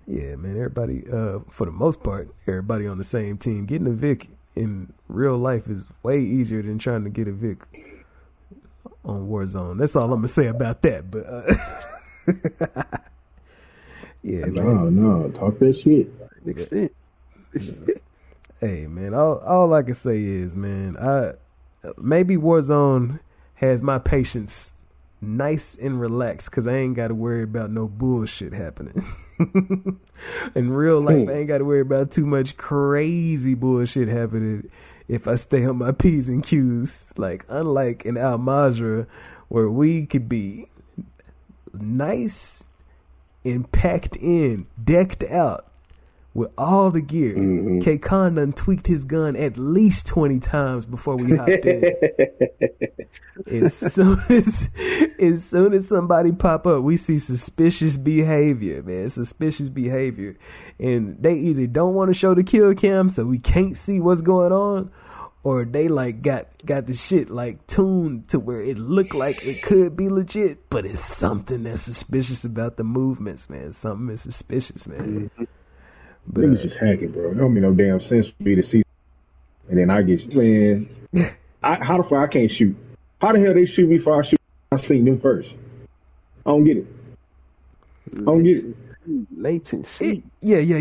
Yeah, man. Everybody, for the most part, everybody on the same team. Getting a Vic in real life is way easier than trying to get a Vic on Warzone. That's all I'm gonna say about that. But yeah, no, talk that shit. Makes sense. Hey, man, all I can say is, man, maybe Warzone has my patience nice and relaxed because I ain't got to worry about no bullshit happening. In real life, I ain't got to worry about too much crazy bullshit happening if I stay on my P's and Q's. Like, unlike in Al Mazrah, where we could be nice and packed in, decked out with all the gear. K-Con done tweaked his gun at least 20 times before we hopped in. As soon as somebody pop up, we see suspicious behavior, man. Suspicious behavior. And they either don't want to show the kill cam so we can't see what's going on, or they like got the shit like tuned to where it looked like it could be legit, but it's something that's suspicious about the movements, man. Something is suspicious, man. But niggas just hacking, bro. It don't make no damn sense for me to see. And then I get, man, how the fuck I can't shoot? How the hell they shoot me before I shoot? I seen them first. I don't get it. Latency. Yeah.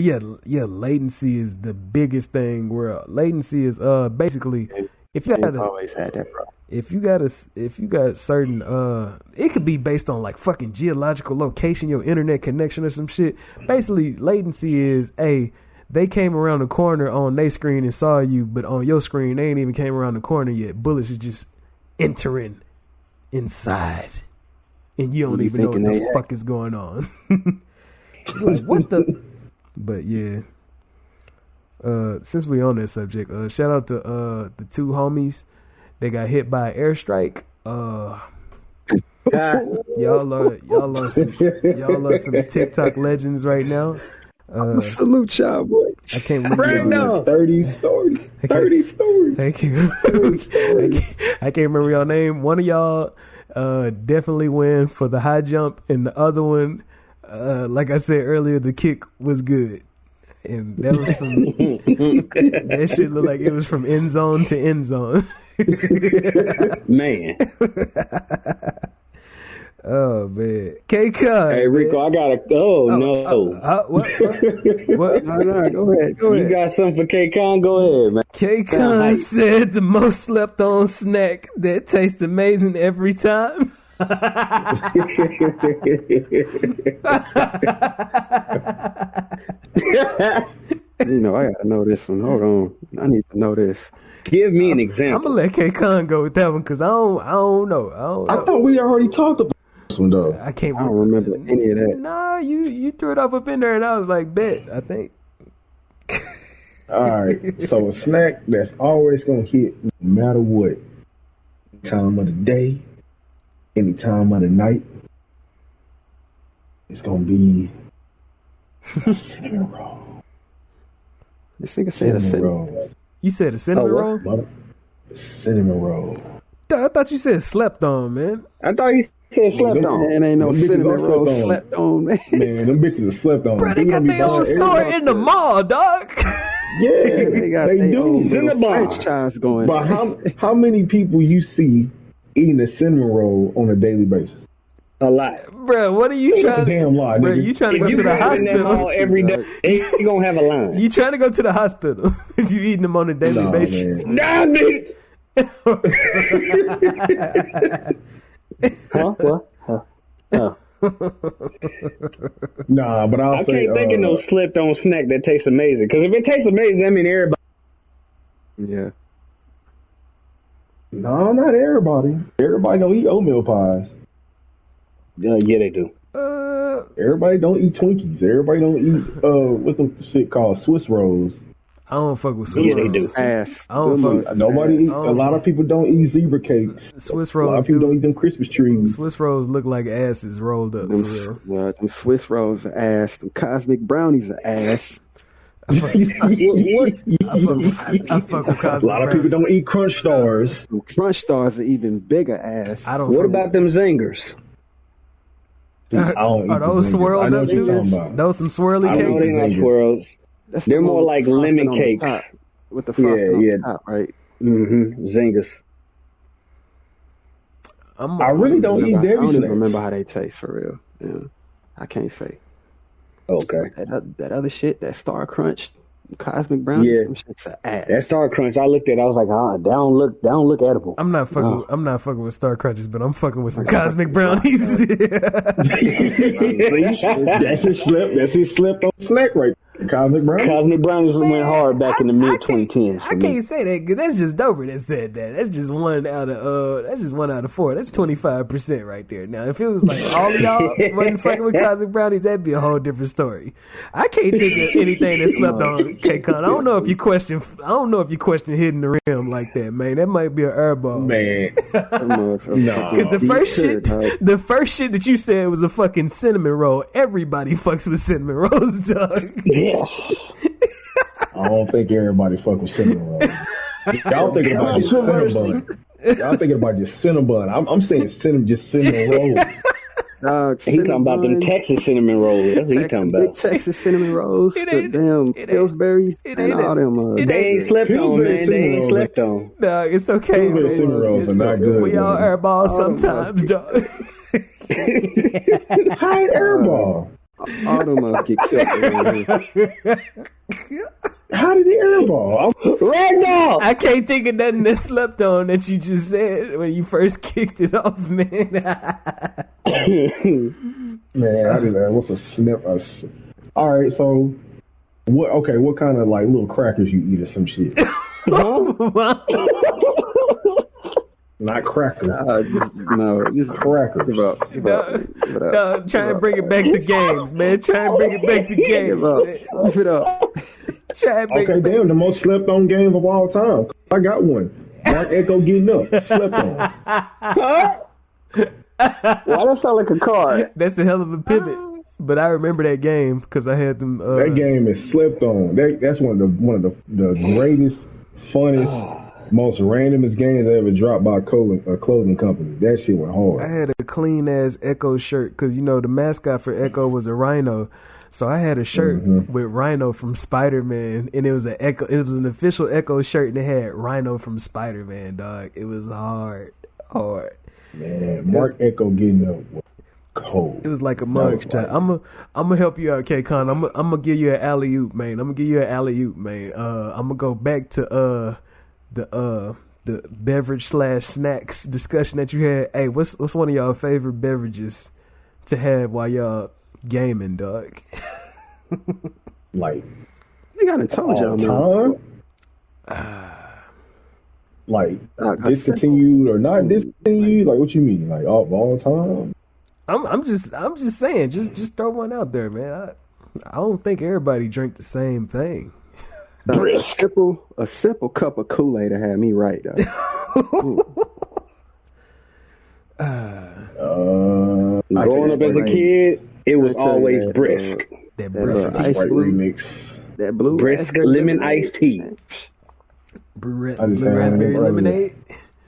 Latency is the biggest thing. Where latency is basically if you got always had that problem. If you got certain it could be based on like fucking geological location, your internet connection or some shit. Basically, latency is they came around the corner on their screen and saw you, but on your screen they ain't even came around the corner yet. Bullets is just entering inside, and you don't even know what the fuck is going on. Like, what the? But yeah. Since we on that subject, shout out to the two homies. They got hit by an airstrike. Y'all are some TikTok legends right now. Salute y'all, boy. I can't remember 30 stories. 30 stories. I can't remember y'all name. One of y'all definitely win for the high jump, and the other one, like I said earlier, the kick was good. And that was from that shit looked like it was from end zone to end zone. Man. Oh man. K-Con. Hey Rico, man. I gotta no. What? No, go ahead. You got something for K-Con? Go ahead, man. K-Con said the most slept on snack that tastes amazing every time. You know, I gotta know this one. Hold on, I need to know this. Give me an example. I'm gonna let K-Con go with that one because I don't know. I thought we already talked about this one though. I don't remember any of that. Nah, you threw it up in there, and I was like, bet. I think. All right. So a snack that's always gonna hit no matter what time of the day, any time of the night. It's gonna be a cinnamon roll. This nigga said a cinnamon. rolls. You said a cinnamon roll? Cinnamon roll. I thought you said slept on, man. I thought you said slept on. Man, ain't no Them bitches cinnamon are roll slept on. slept on, man. Man, them bitches are slept on. Bro, they We got gonna be their own buying store everybody- in the mall, dog. Yeah, They got they their do. own little Cinnabon. franchise going. But how many people you see eating a cinnamon roll on a daily basis? A lot. Bro, what are you That's trying a damn lie, Bro, nigga. you trying to If go you to the go in that hospital? mall every day, you gonna have a line. You trying to go to the hospital if you eating them on a daily Nah, basis? man. Nah, bitch. Huh? What? Huh? Nah, but I'll I say can't think of no slept on snack that tastes amazing. Because if it tastes amazing, that means everybody. Yeah. no, not everybody. Everybody don't eat oatmeal pies. Yeah, they do. Everybody don't eat Twinkies. Everybody don't eat what's the shit called Swiss rolls. I don't fuck with Swiss Yeah, they do. rolls. Ass. I don't Them fuck- motherfuckers Nobody ass. eats. A lot of people don't eat zebra cakes. Swiss A lot rolls of people don't eat do. them Christmas trees. Swiss rolls look like asses rolled up. Them, For real. them Swiss rolls are ass. Them cosmic brownies are ass. I fuck with Cosmic A lot of people don't eat Crunch Stars. Them crunch stars are even bigger ass. I don't. What fuck about them zingers? See, I don't Are eat those the zingers. I swirled know up what you're too? talking about. Those some swirly I know cakes. they not Zingers. swirls. That's They're the more one like with the frosting lemon on the cakes. top, with the frosting on yeah. the top, right? Mm-hmm. Zingers. I really don't eat I dairy don't even snacks. remember how they taste for real. Yeah. I can't say. Okay. That other shit, that Star Crunch, Cosmic Brownies, Yeah. them shits are ass. That Star Crunch, I looked at it, I was like, they don't look edible. I'm not fucking with Star Crunches, but I'm fucking with some Cosmic Brownies. See, that's his slip on snack right there. Cosmic Brown. Cosmic Brownies went hard back in the mid I can't- 2010s. I can't say that because that's just Dover that said that. That's just one out of 4. That's 25% right there. Now, if it was like all of y'all wasn't fucking with Cosmic Brownies, that'd be a whole different story. I can't think of anything that slept on K-Con. I don't know if you question hitting the rim like that, man. That might be an airball. Man, Because the first shit that you said was a fucking cinnamon roll. Everybody fucks with cinnamon rolls, dog. Yes. I don't think everybody fuck with cinnamon rolls. Y'all thinking about just cinnamon. Y'all thinking about just cinnamon. I'm saying cinnamon rolls. Dog, He talking about them Texas cinnamon rolls. That's what he talking Big about. Texas cinnamon rolls, It the ain't- damn it ain't- Pillsbury's, it and ain't- all them. it They ain't slept on, Pillsbury man. They cinnamon ain't rolls. slept on. Dog, it's okay. Pillsbury man. cinnamon rolls are not good. We all man. airball All them sometimes, dog. How an airball? all them must get killed around here. How did the airball? Ragdoll! I can't think of nothing that slept on that you just said when you first kicked it off, man. Man, I just what's a snip? All right, so what? Okay, what kind of like little crackers you eat or some shit? Not crackers. Just Crackers. give up. No, try and bring it back to games, man. Try and bring it back to games. Give up. man. Give it up. Try and bring Okay, it back. damn, the most slept on game of all time. I got one. Mark Echo getting up. Slept on. Why that sound like a card? That's a hell of a pivot. But I remember that game because I had them. That game is slept on. That's one of the greatest, funnest, most randomest games I ever dropped by a clothing company. That shit went I hard. had a clean ass Echo shirt because the mascot for Echo was a rhino. So I had a shirt with Rhino from Spider-Man, and it was an Echo. It was an official Echo shirt, and it had Rhino from Spider-Man. Dog, it was hard. Man, Mark Echo getting up was cold. It was like a mug shot. I'm gonna help you out, K-Con. I'm gonna give you an alley oop, man. I'm gonna go back to the beverage / snacks discussion that you had. Hey, what's one of y'all favorite beverages to have while y'all gaming, dog? Like I think I done told y'all, all man. time. Like I discontinued or not discontinued? Like what you mean? Like all time? I'm just saying, just throw one out there, man. I don't think everybody drink the same thing. A simple cup of Kool-Aid to have me right, though. Growing up as a kid, it was always brisk. That brisk ice blue remix. That blue brisk lemon iced tea. Blue raspberry lemonade.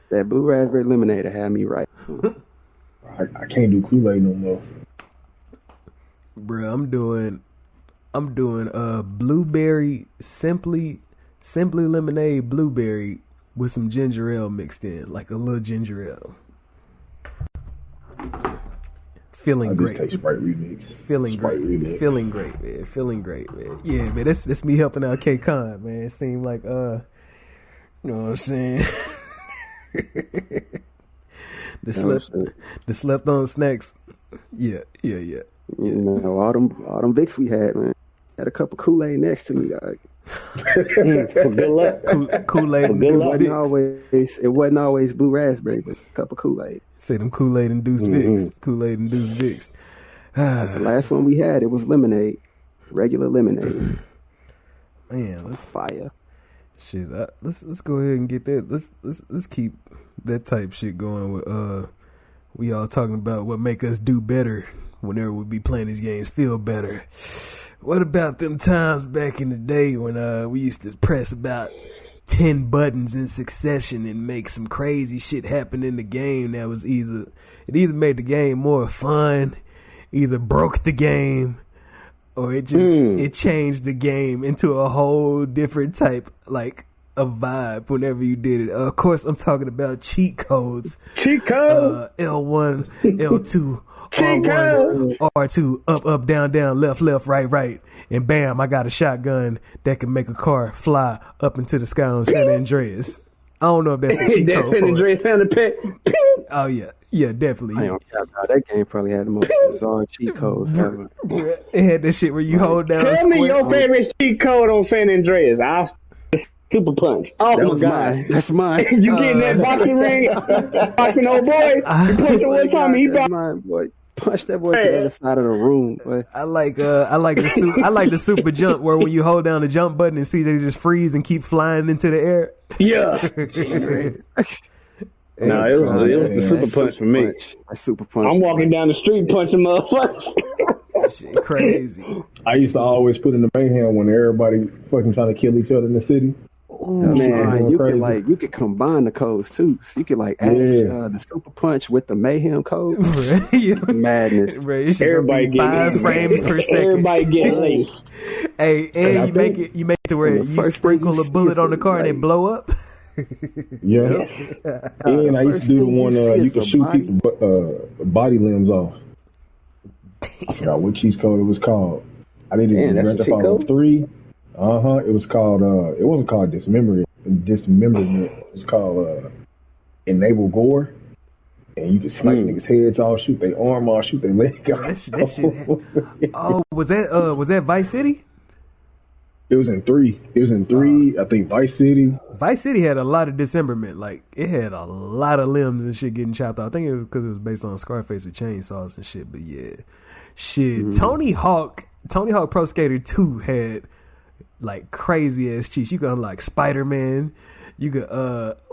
That blue raspberry lemonade to have me right. I can't do Kool-Aid no more. Bro, I'm doing blueberry simply lemonade blueberry with some ginger ale mixed in, like a little ginger ale. Feeling great. Take Sprite remix. Feeling great, man. Yeah, man. That's me helping out K Con, man. It seemed like you know what I'm saying. the slept on snacks. Yeah. You know, all them Vicks we had, man. Had a cup of Kool-Aid next to me, dog. For good luck. Kool-Aid and it wasn't always blue raspberry, but a cup of Kool-Aid. Say them Kool-Aid induced Vicks. Kool-Aid induced Vicks. The last one we had, it was lemonade, regular lemonade. Man, let's fire. Shit, let's go ahead and get that. Let's keep that type shit going. With we all talking about what make us do better whenever we be playing these games, feel better. What about them times back in the day when we used to press about 10 buttons in succession and make some crazy shit happen in the game that was either made the game more fun, either broke the game, or it just it changed the game into a whole different type like a vibe whenever you did it. Of course, I'm talking about cheat codes. Cheat code. L1, L2, R1, R2, up, down, left, right, and bam, I got a shotgun that can make a car fly up into the sky on San Andreas. I don't know if that's a cheat code. San Andreas sound effect. Oh yeah, definitely. That game probably had the most bizarre cheat codes ever. It had that shit where you hold down. Tell me your favorite cheat code on San Andreas. Super punch. Oh my god, that's mine. You get in that boxing ring, boxing old boy. You punch him one time, he back. Boy, punch that boy to the other side of the room. Boy. I like the super jump where when you hold down the jump button and see they just freeze and keep flying into the air. Yeah. No, it was the super punch for me. A super punch. I'm walking down the street punching motherfuckers. Shit crazy. I used to always put in the mayhem when everybody fucking trying to kill each other in the city. Oh man, you could combine the codes too. So you could like add the super punch with the mayhem code. Madness. Right, everybody get 5 frames per second. Everybody get laced. Hey, and you make it to where you sprinkle a bullet on the car and it blow up. Yeah. And I used to do the one you can shoot people body limbs off. I forgot what cheat code it was called. I did it in Grand Theft Auto 3. It was called it wasn't called dismemberment. It was called enable gore. And you could snipe niggas' heads off, shoot their arm off, shoot their leg off. That shit. Oh, was that Vice City? It was in 3. I think Vice City. Vice City had a lot of dismemberment. Like, it had a lot of limbs and shit getting chopped off. I think it was because it was based on Scarface with chainsaws and shit. But yeah, shit. Tony Hawk Pro Skater 2 had like crazy ass cheats. You could unlock Spider-Man. You could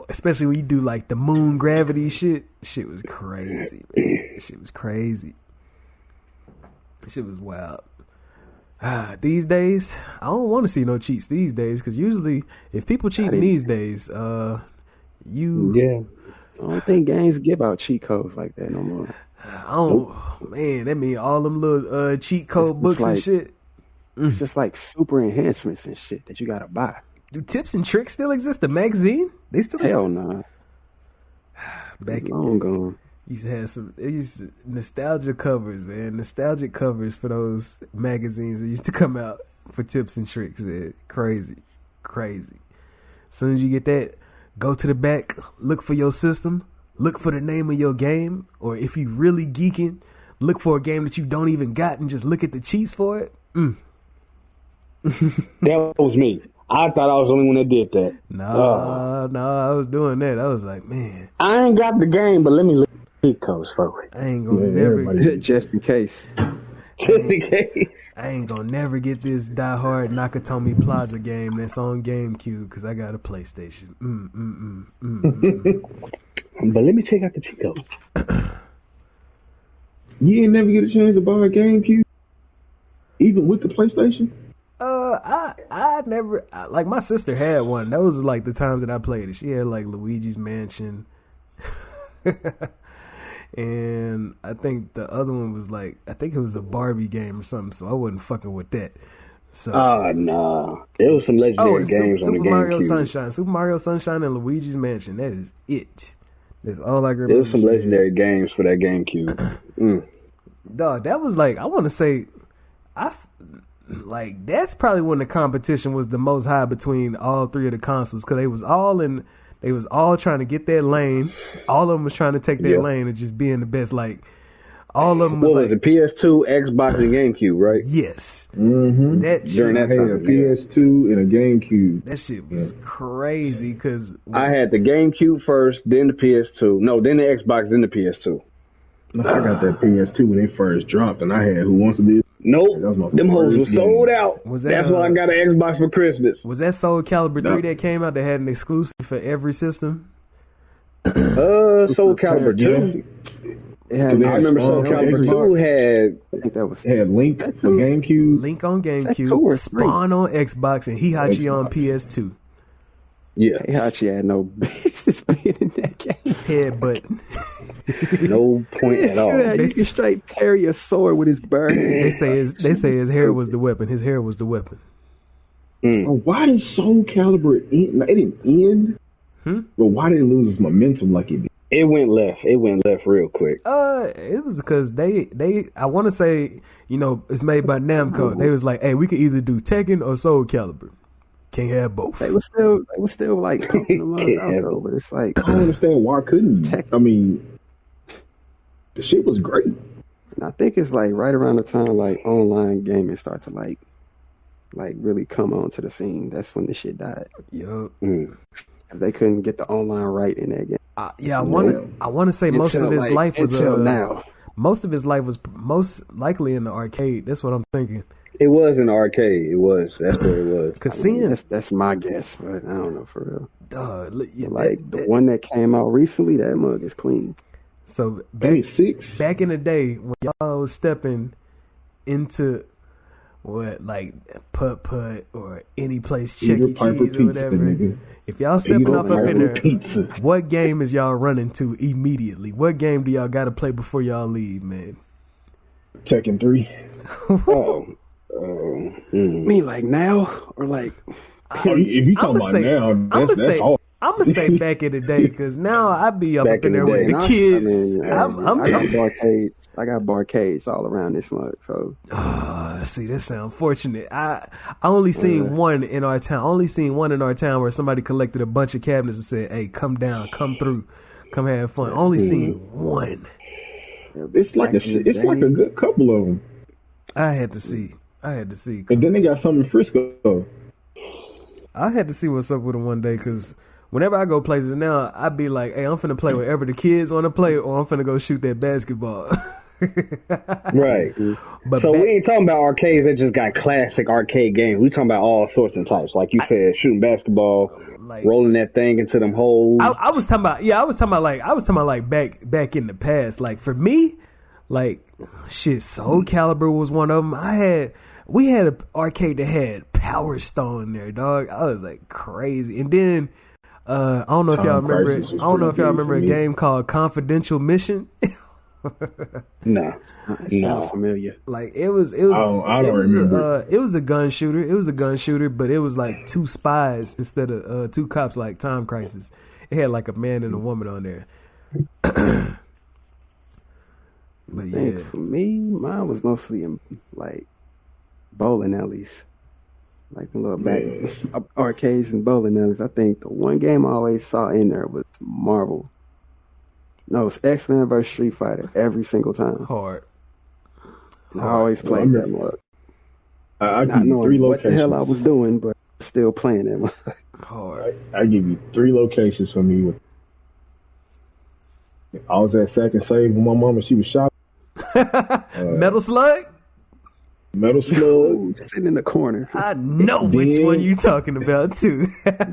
especially when you do like the moon gravity shit. Shit was crazy, man. Shit was crazy. Shit was wild. These days, I don't want to see no cheats these days, because usually if people cheating these days, I don't think games give out cheat codes like that no more. Man, that mean all them little cheat code books and shit. It's just like super enhancements and shit that you gotta buy. Do Tips and Tricks still exist? The magazine? They still Hell exist? nah. Back long gone. Used to have nostalgia covers, man. Nostalgic covers for those magazines that used to come out for Tips and Tricks, man. Crazy. As soon as you get that, go to the back, look for your system, look for the name of your game, or if you really geeking, look for a game that you don't even got and just look at the cheats for it. That was me. I thought I was the only one that did that. No, I was doing that. I was like, man, I ain't got the game, but let me look at the cheat codes for it. I ain't gonna never just in case. Just in case. I ain't gonna never get this Die Hard Nakatomi Plaza game that's on GameCube because I got a PlayStation. But let me check out the cheat codes. You ain't never get a chance to buy a GameCube, even with the PlayStation. I never like my sister had one. That was like the times that I played it. She had like Luigi's Mansion, and I think the other one was like I think it was a Barbie game or something. So I wasn't fucking with that. So Nah, there was some legendary games on the Super Mario GameCube. Super Mario Sunshine, and Luigi's Mansion. That is it. That's all I can remember. There was some legendary games for that GameCube. Dog, that was like I want to say, like that's probably when the competition was the most high between all three of the consoles because they was all trying to get that lane. All of them was trying to take that lane and just being the best. Like all of them was what was it? PS2, Xbox, and GameCube, right? Yes. Mm-hmm. That During shit, that I had a PS2 and a GameCube. that shit was crazy because I had the GameCube first, then the PS2. No, then the Xbox, then the PS2. I got that PS2 when they first dropped, and I had Who Wants to Be. Nope, That was my them hoes were first sold game. out. Was that, That's why I got an Xbox for Christmas. was that Soul Calibur 3 No. that came out that had an exclusive for every system? Soul Calibur 2. It had I I remember Soul Calibur 2 had I think that was They had Link for GameCube. Link on two or GameCube, three? Spawn on Xbox, and Hihachi on Xbox. PS2. yeah, Heihachi had no business being in that game. Headbutt. no point at all. Yeah, you can straight parry a sword with his bird. They say his hair was the weapon. His hair was the weapon. Oh, why did Soul Calibur end? It didn't end, but why did it lose its momentum like it did? It went left. It went left real quick. It was because they I want to say, it's made by Namco. They was like, hey, we could either do Tekken or Soul Calibur. Can't have both. They was still like pumping them us out though, but it's like I don't understand why couldn't you? I mean, the shit was great. and I think it's like right around the time like online gaming start to like really come onto the scene. That's when the shit died. Yup. Because they couldn't get the online right in that game. I want to say most of his life was until now. Most of his life was most likely in the arcade. That's what I'm thinking. It was in the arcade. It was. That's where it was. Cause I mean, seeing, that's my guess, but I don't know for real. like The one that came out recently, that mug is clean. So '86. back in the day when y'all was stepping into what like putt or any place Chuck E. Piper Cheese or pizza, whatever. nigga. If y'all stepping Peter off up in Piper there, pizza. what game is y'all running to immediately? What game do y'all got to play before y'all leave, man? Tekken 3. Me like now or like If you talking about now, that's hard. I'm gonna say back in the day because now I be up Back in there in the with day. the kids. I got barcades. I got barcades all around this mug. So See, that sound fortunate. I only seen one in our town. Only seen one in our town where somebody collected a bunch of cabinets and said, "Hey, come down, come through, come have fun." Only seen one. It's like it's like a good couple of them. I had to see. And then they got some in Frisco. I had to see what's up with them one day because whenever I go places now, I be like, "Hey, I'm finna play wherever the kids want to play, or I'm finna go shoot that basketball." Right. But So we ain't talking about arcades that just got classic arcade games. We talking about all sorts and types. Like you said, shooting basketball, like rolling that thing into them holes. I was talking about like back in the past. Like for me, like shit, Soul Calibur was one of them. We had an arcade that had Power Stone there, dog. I was like crazy. And then I don't know if y'all remember it. I don't know if y'all remember a game called Confidential Mission. No. it sounds familiar. Like it was I don't remember. It was a gun shooter. It was a gun shooter, but it was like two spies instead of two cops, like Time Crisis. It had like a man and a woman on there. But I think for me, mine was mostly in like bowling alleys, like the little back arcades and bowling alleys. I think the one game I always saw in there was Marvel. No, it's X-Men vs. Street Fighter every single time. Hard. And I always played that mug. I Not give you 3 knowing what locations. the hell I was doing, but still playing that mug. Hard. I give you 3 locations for me. I was at Second Save with my mom and she was shopping. Metal Slug? Metal Slug. Sitting in the corner. I know which one you talking about too.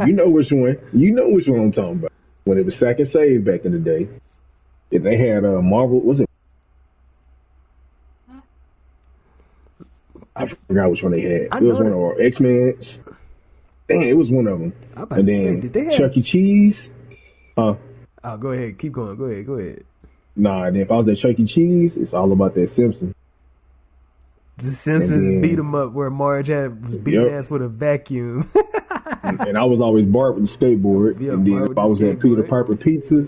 You know which one. You know which one I'm talking about. When it was Sack and Save back in the day, and they had Marvel. Was it? I forgot which one they had. It was one of our X-Men's. Damn, it was one of them. I'm about to say, did they have Chuck E. Cheese? Oh, go ahead. Keep going. Go ahead. Nah, and if I was at Chuck E. Cheese, it's all about that Simpson. The Simpsons beat him up where Marge was beating ass with a vacuum. And I was always Bart with the skateboard. Yeah, and then if I was at Peter Piper Pizza,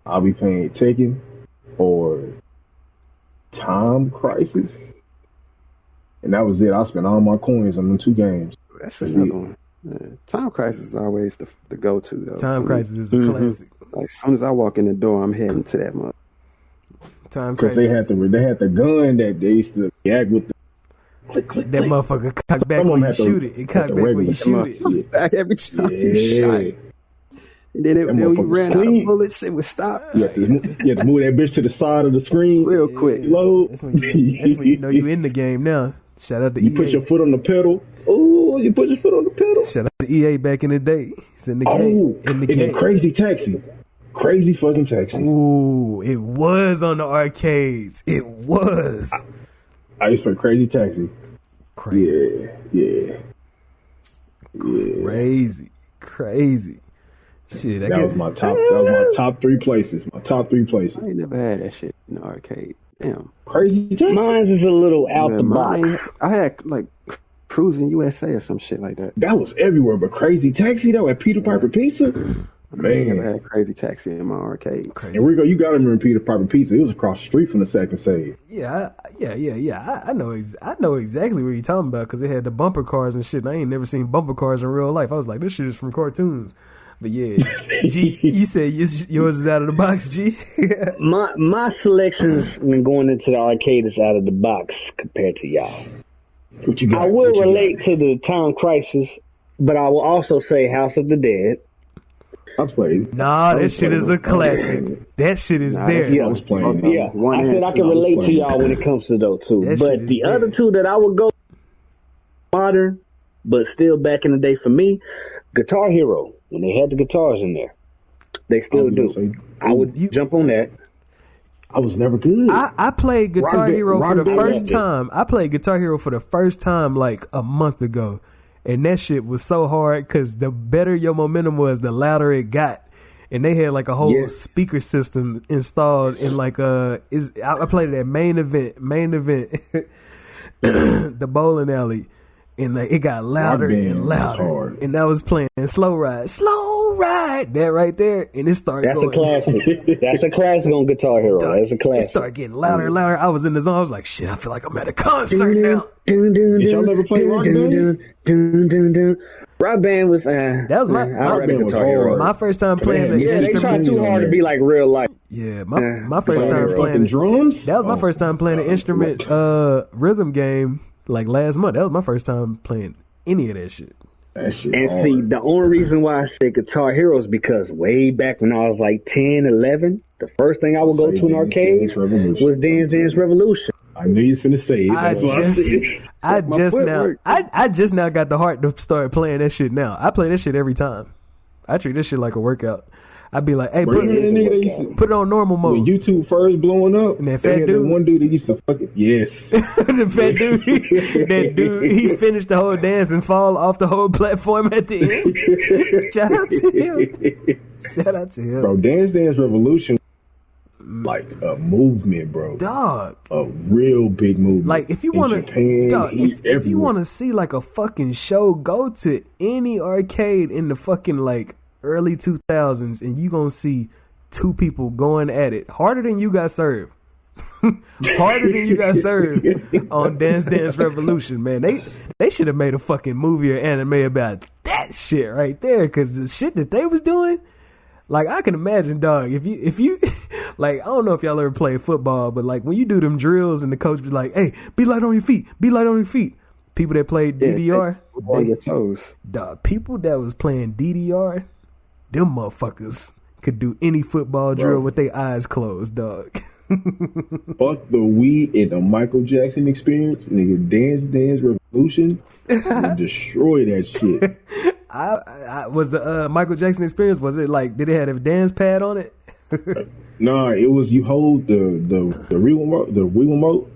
I'll be playing Tekken or Time Crisis. And that was it. I spent all my coins on them 2 games. That's another one. Yeah. Time Crisis is always the go-to, though. Time Crisis is a classic. Like, as soon as I walk in the door, I'm heading to that mother. Time Crisis. Because they had the gun that they used to gag with the click. That motherfucker cock back when you shoot it. It cock back when you shoot it. Back every time you shot it. And then when you ran out of bullets, it would stop. You have to move that bitch to the side of the screen real quick. Load. That's when you know you in the game now. Shout out to EA. You put your foot on the pedal. Oh, you put your foot on the pedal. Shout out to EA back in the day. It's in the game. In the game. Crazy Taxi. Crazy fucking Taxi. Ooh, it was on the arcades. It was. I used to play Crazy Taxi. Crazy. Yeah. Crazy. Shit, that was my top 3 places. My top 3 places. I ain't never had that shit in the arcade. Damn. Crazy Taxi. Mine is a little out the box. I had like Cruising USA or some shit like that. That was everywhere, but Crazy Taxi though at Peter Piper Pizza. Man, I never had Crazy Taxi in my arcade. And Rico, you got him in Peter Piper Pizza. It was across the street from the Sack and Save. Yeah. I know exactly what you're talking about because it had the bumper cars and shit. And I ain't never seen bumper cars in real life. I was like, this shit is from cartoons. But yeah, G, you said yours is out of the box, G. my selections when going into the arcade is out of the box compared to y'all. What you got? I will relate to the Time Crisis, but I will also say House of the Dead. I played. Nah, that shit is a classic. That shit is there. Yeah, I was playing. Yeah, I said I can relate to y'all when it comes to those two. But the other two that I would go modern, but still back in the day for me, Guitar Hero. When they had the guitars in there, they still do. I would jump on that. I was never good. I played Guitar Hero for the first time. I played Guitar Hero for the first time like a month ago. And that shit was so hard because the better your momentum was, the louder it got. And they had like a whole speaker system installed in like I played it at main event, the bowling alley. And like it got louder and louder. And I was playing Slow Ride, that right there. And it started That's going. A classic. That's a classic on Guitar Hero. That's a classic. It started getting louder and louder. I was in the zone. I was like, shit, I feel like I'm at a concert now. Did y'all ever play Rock Band? Rock Band was that was my Guitar Hero. My first time playing the instrument. They tried too hard to be like real life. Yeah, my first time playing drums. That was my first time playing an instrument rhythm game. Like last month, that was my first time playing any of that shit. And see, the only reason why I say Guitar Hero is because way back when I was like 10, 11, the first thing I would go to an arcade was Dance Dance Revolution. I knew you was finna say it. I just now got the heart to start playing that shit now. I play that shit every time. I treat this shit like a workout. I'd be like, hey, put it on normal mode. When YouTube first blowing up, and that fat dude, one dude that used to fuck it. Yes. The fat dude, that dude, he finished the whole dance and fall off the whole platform at the end. Shout out to him. Bro, Dance Dance Revolution, like a movement, bro. Dog. A real big movement. Like, if you want to, dog, if you want to see like a fucking show, go to any arcade in the fucking like early 2000s and you gonna see two people going at it harder than you got served. Harder than you got served on Dance Dance Revolution, man. They should have made a fucking movie or anime about that shit right there, because the shit that they was doing, like, I can imagine, dog, if you like, I don't know if y'all ever played football, but like when you do them drills and the coach be like, hey, be light on your feet, people that played DDR, on your toes, dog, people that was playing DDR, them motherfuckers could do any football drill with their eyes closed, dog. Fuck the Wii and the Michael Jackson experience, nigga. Dance Revolution will destroy that shit. I was the Michael Jackson experience. Was it like, did it have a dance pad on it? Nah, it was you hold the Wii remote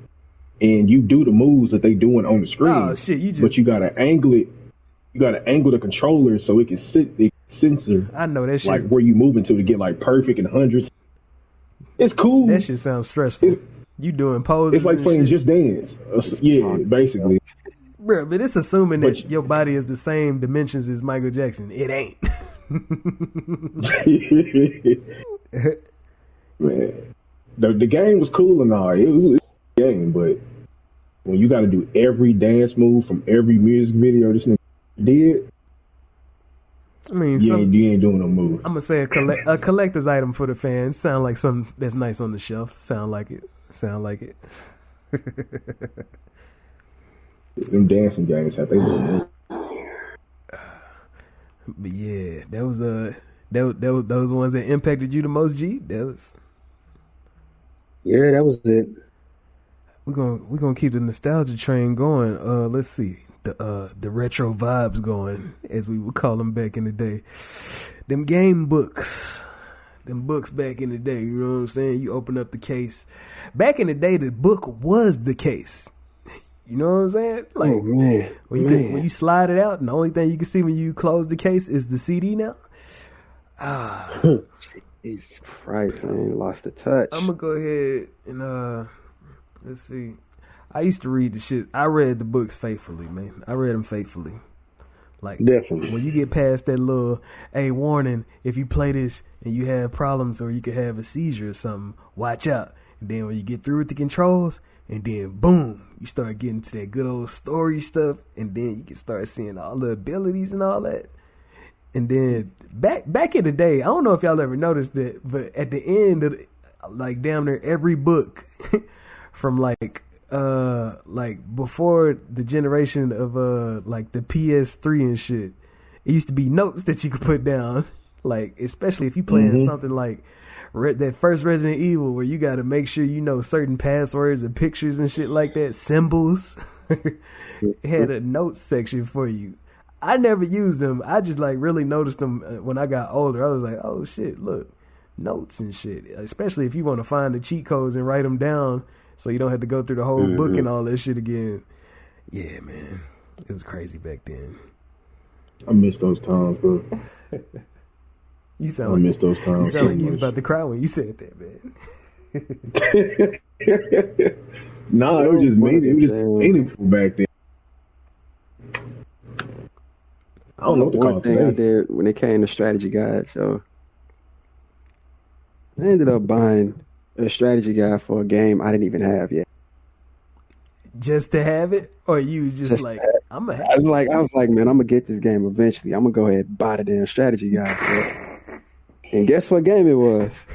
and you do the moves that they doing on the screen. Oh shit! But you gotta angle it. You gotta angle the controller so it can censor. I know that shit. Like where you moving to get like perfect and hundreds. It's cool. That shit sounds stressful. You doing poses. It's like playing Just Dance. Yeah, basically. Bro, but it's assuming that your body is the same dimensions as Michael Jackson. It ain't. Man, the game was cool and all. It was a game, but when you got to do every dance move from every music video this nigga did, I mean, you ain't doing no move. I'm gonna say a collector's item for the fans. Sound like something that's nice on the shelf. Sound like it. Them dancing games have they little. But yeah, that was those ones that impacted you the most. G, that was. Yeah, that was it. We're gonna keep the nostalgia train going. Let's see the retro vibes going, as we would call them back in the day. Them game books, them books back in the day. You know what I'm saying? You open up the case. Back in the day, the book was the case. You know what I'm saying? Like, oh, man. When you slide it out, and the only thing you can see when you close the case is the CD now. Jesus Christ, I ain't lost the touch. I'm gonna go ahead and let's see. I used to read the shit. I read the books faithfully, man. I read them faithfully. Like, definitely. When you get past that little, hey, warning, if you play this and you have problems or you could have a seizure or something, watch out. And then when you get through with the controls, and then boom, you start getting to that good old story stuff, and then you can start seeing all the abilities and all that. And then back in the day, I don't know if y'all ever noticed that, but at the end of like damn near every book from like before the generation of like the PS3 and shit, it used to be notes that you could put down, like especially if you playing something like that first Resident Evil where you got to make sure you know certain passwords and pictures and shit like that, symbols. It had a notes section for you. I never used them. I just like really noticed them when I got older. I was like, oh shit, look, notes and shit. Especially if you want to find the cheat codes and write them down so you don't have to go through the whole book and all that shit again. Yeah, man. It was crazy back then. I miss those times, bro. You miss those times. You sound like you was about to cry when you said that, man. Nah, it was just meaningful back then. I don't know what to call it. One thing I did when it came to strategy guides, so I ended up buying a strategy guide for a game I didn't even have yet. Just to have it, or you was just like, I'm gonna have it. I was like, man, I'm gonna get this game eventually. I'm gonna go ahead and buy the damn strategy guide for it. And guess what game it was?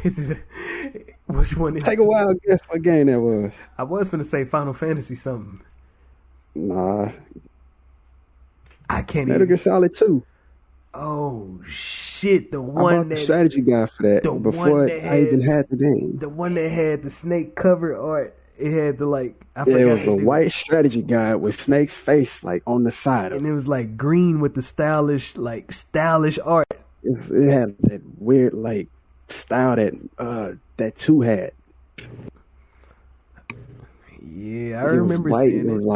Which one? Take a while. Guess what game that was? I was gonna say Final Fantasy something. Nah. I can't Metal Gear Solid 2. Oh shit! The I one bought the strategy guide for that before I even had the game. The one that had the snake cover art. It had the like. It was a white strategy guide with Snake's face like on the side of it. And it was like green with the stylish art. It had that weird like style that 2 had. Yeah, I remember seeing it. It was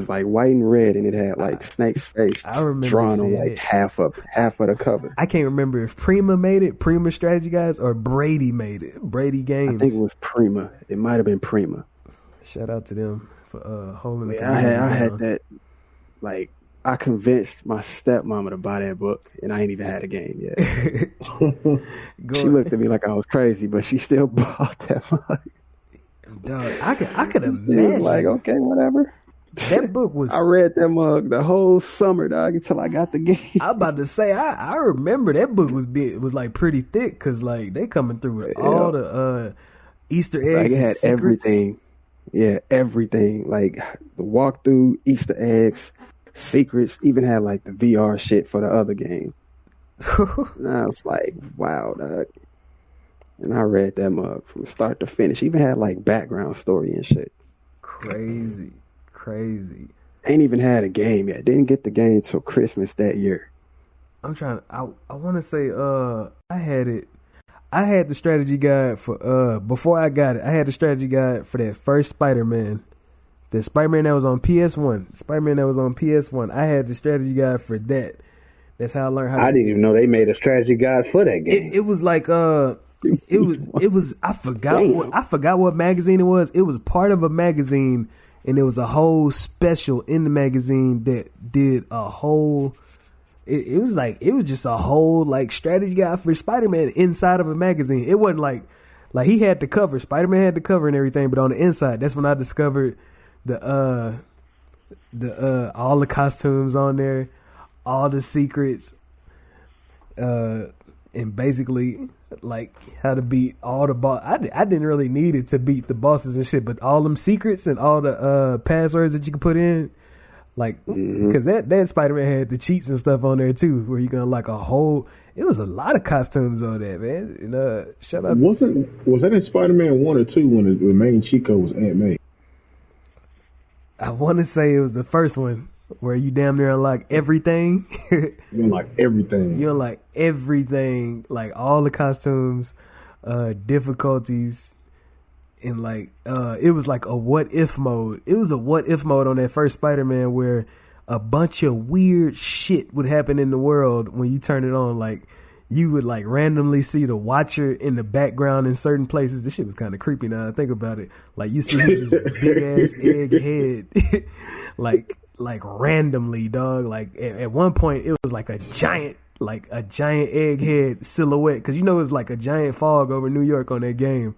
like white and red, and it had like Snake's face drawn on like half of the cover. I can't remember if Prima made it, Prima Strategy Guys, or Brady made it, Brady Games. I think it was Prima. It might have been Prima. Shout out to them for holding the I had that. Like, I convinced my stepmama to buy that book, and I ain't even had a game yet. She looked at me like I was crazy, but she still bought that book. Dog, I could imagine. Like, okay, whatever. That book was. I read that mug the whole summer, dog, until I got the game. I'm about to say, I remember that book was like pretty thick because like they coming through with all the Easter eggs. Like, it had secrets. everything. Yeah, everything. Like the walkthrough, Easter eggs, secrets. Even had like the VR shit for the other game. And I was like, wow, dog. And I read that mug from start to finish. Even had like background story and shit. Crazy. Ain't even had a game yet. Didn't get the game till Christmas that year. I'm trying. I want to say. I had it. I had the strategy guide for. Before I got it, I had the strategy guide for that first Spider-Man. The Spider-Man that was on PS1. I had the strategy guide for that. That's how I learned how. I didn't even know they made a strategy guide for that game. It was like It was. I forgot what magazine it was. It was part of a magazine, and there was a whole special in the magazine that did a whole. It was just a whole like strategy guide for Spider-Man inside of a magazine. It wasn't like he had the cover. Spider-Man had the cover and everything, but on the inside, that's when I discovered the all the costumes on there, all the secrets, and basically like how to beat all the boss. I didn't really need it to beat the bosses and shit, but all them secrets and all the passwords that you can put in, like because that Spider-Man had the cheats and stuff on there too, where you can unlock a whole. It was a lot of costumes on that, man. And shut up. Was that in Spider-Man 1 or 2 when the main Chico was Aunt May? I want to say it was the first one where you damn near unlock everything. You unlock everything. You unlock everything, like all the costumes, difficulties, and like it was like a what if mode. It was a what if mode on that first Spider-Man where a bunch of weird shit would happen in the world when you turn it on. Like you would like randomly see the Watcher in the background in certain places. This shit was kind of creepy now I think about it. Like you see this big ass egg head, like randomly, dog. Like at one point it was like a giant egghead silhouette, because you know it's like a giant fog over New York on that game,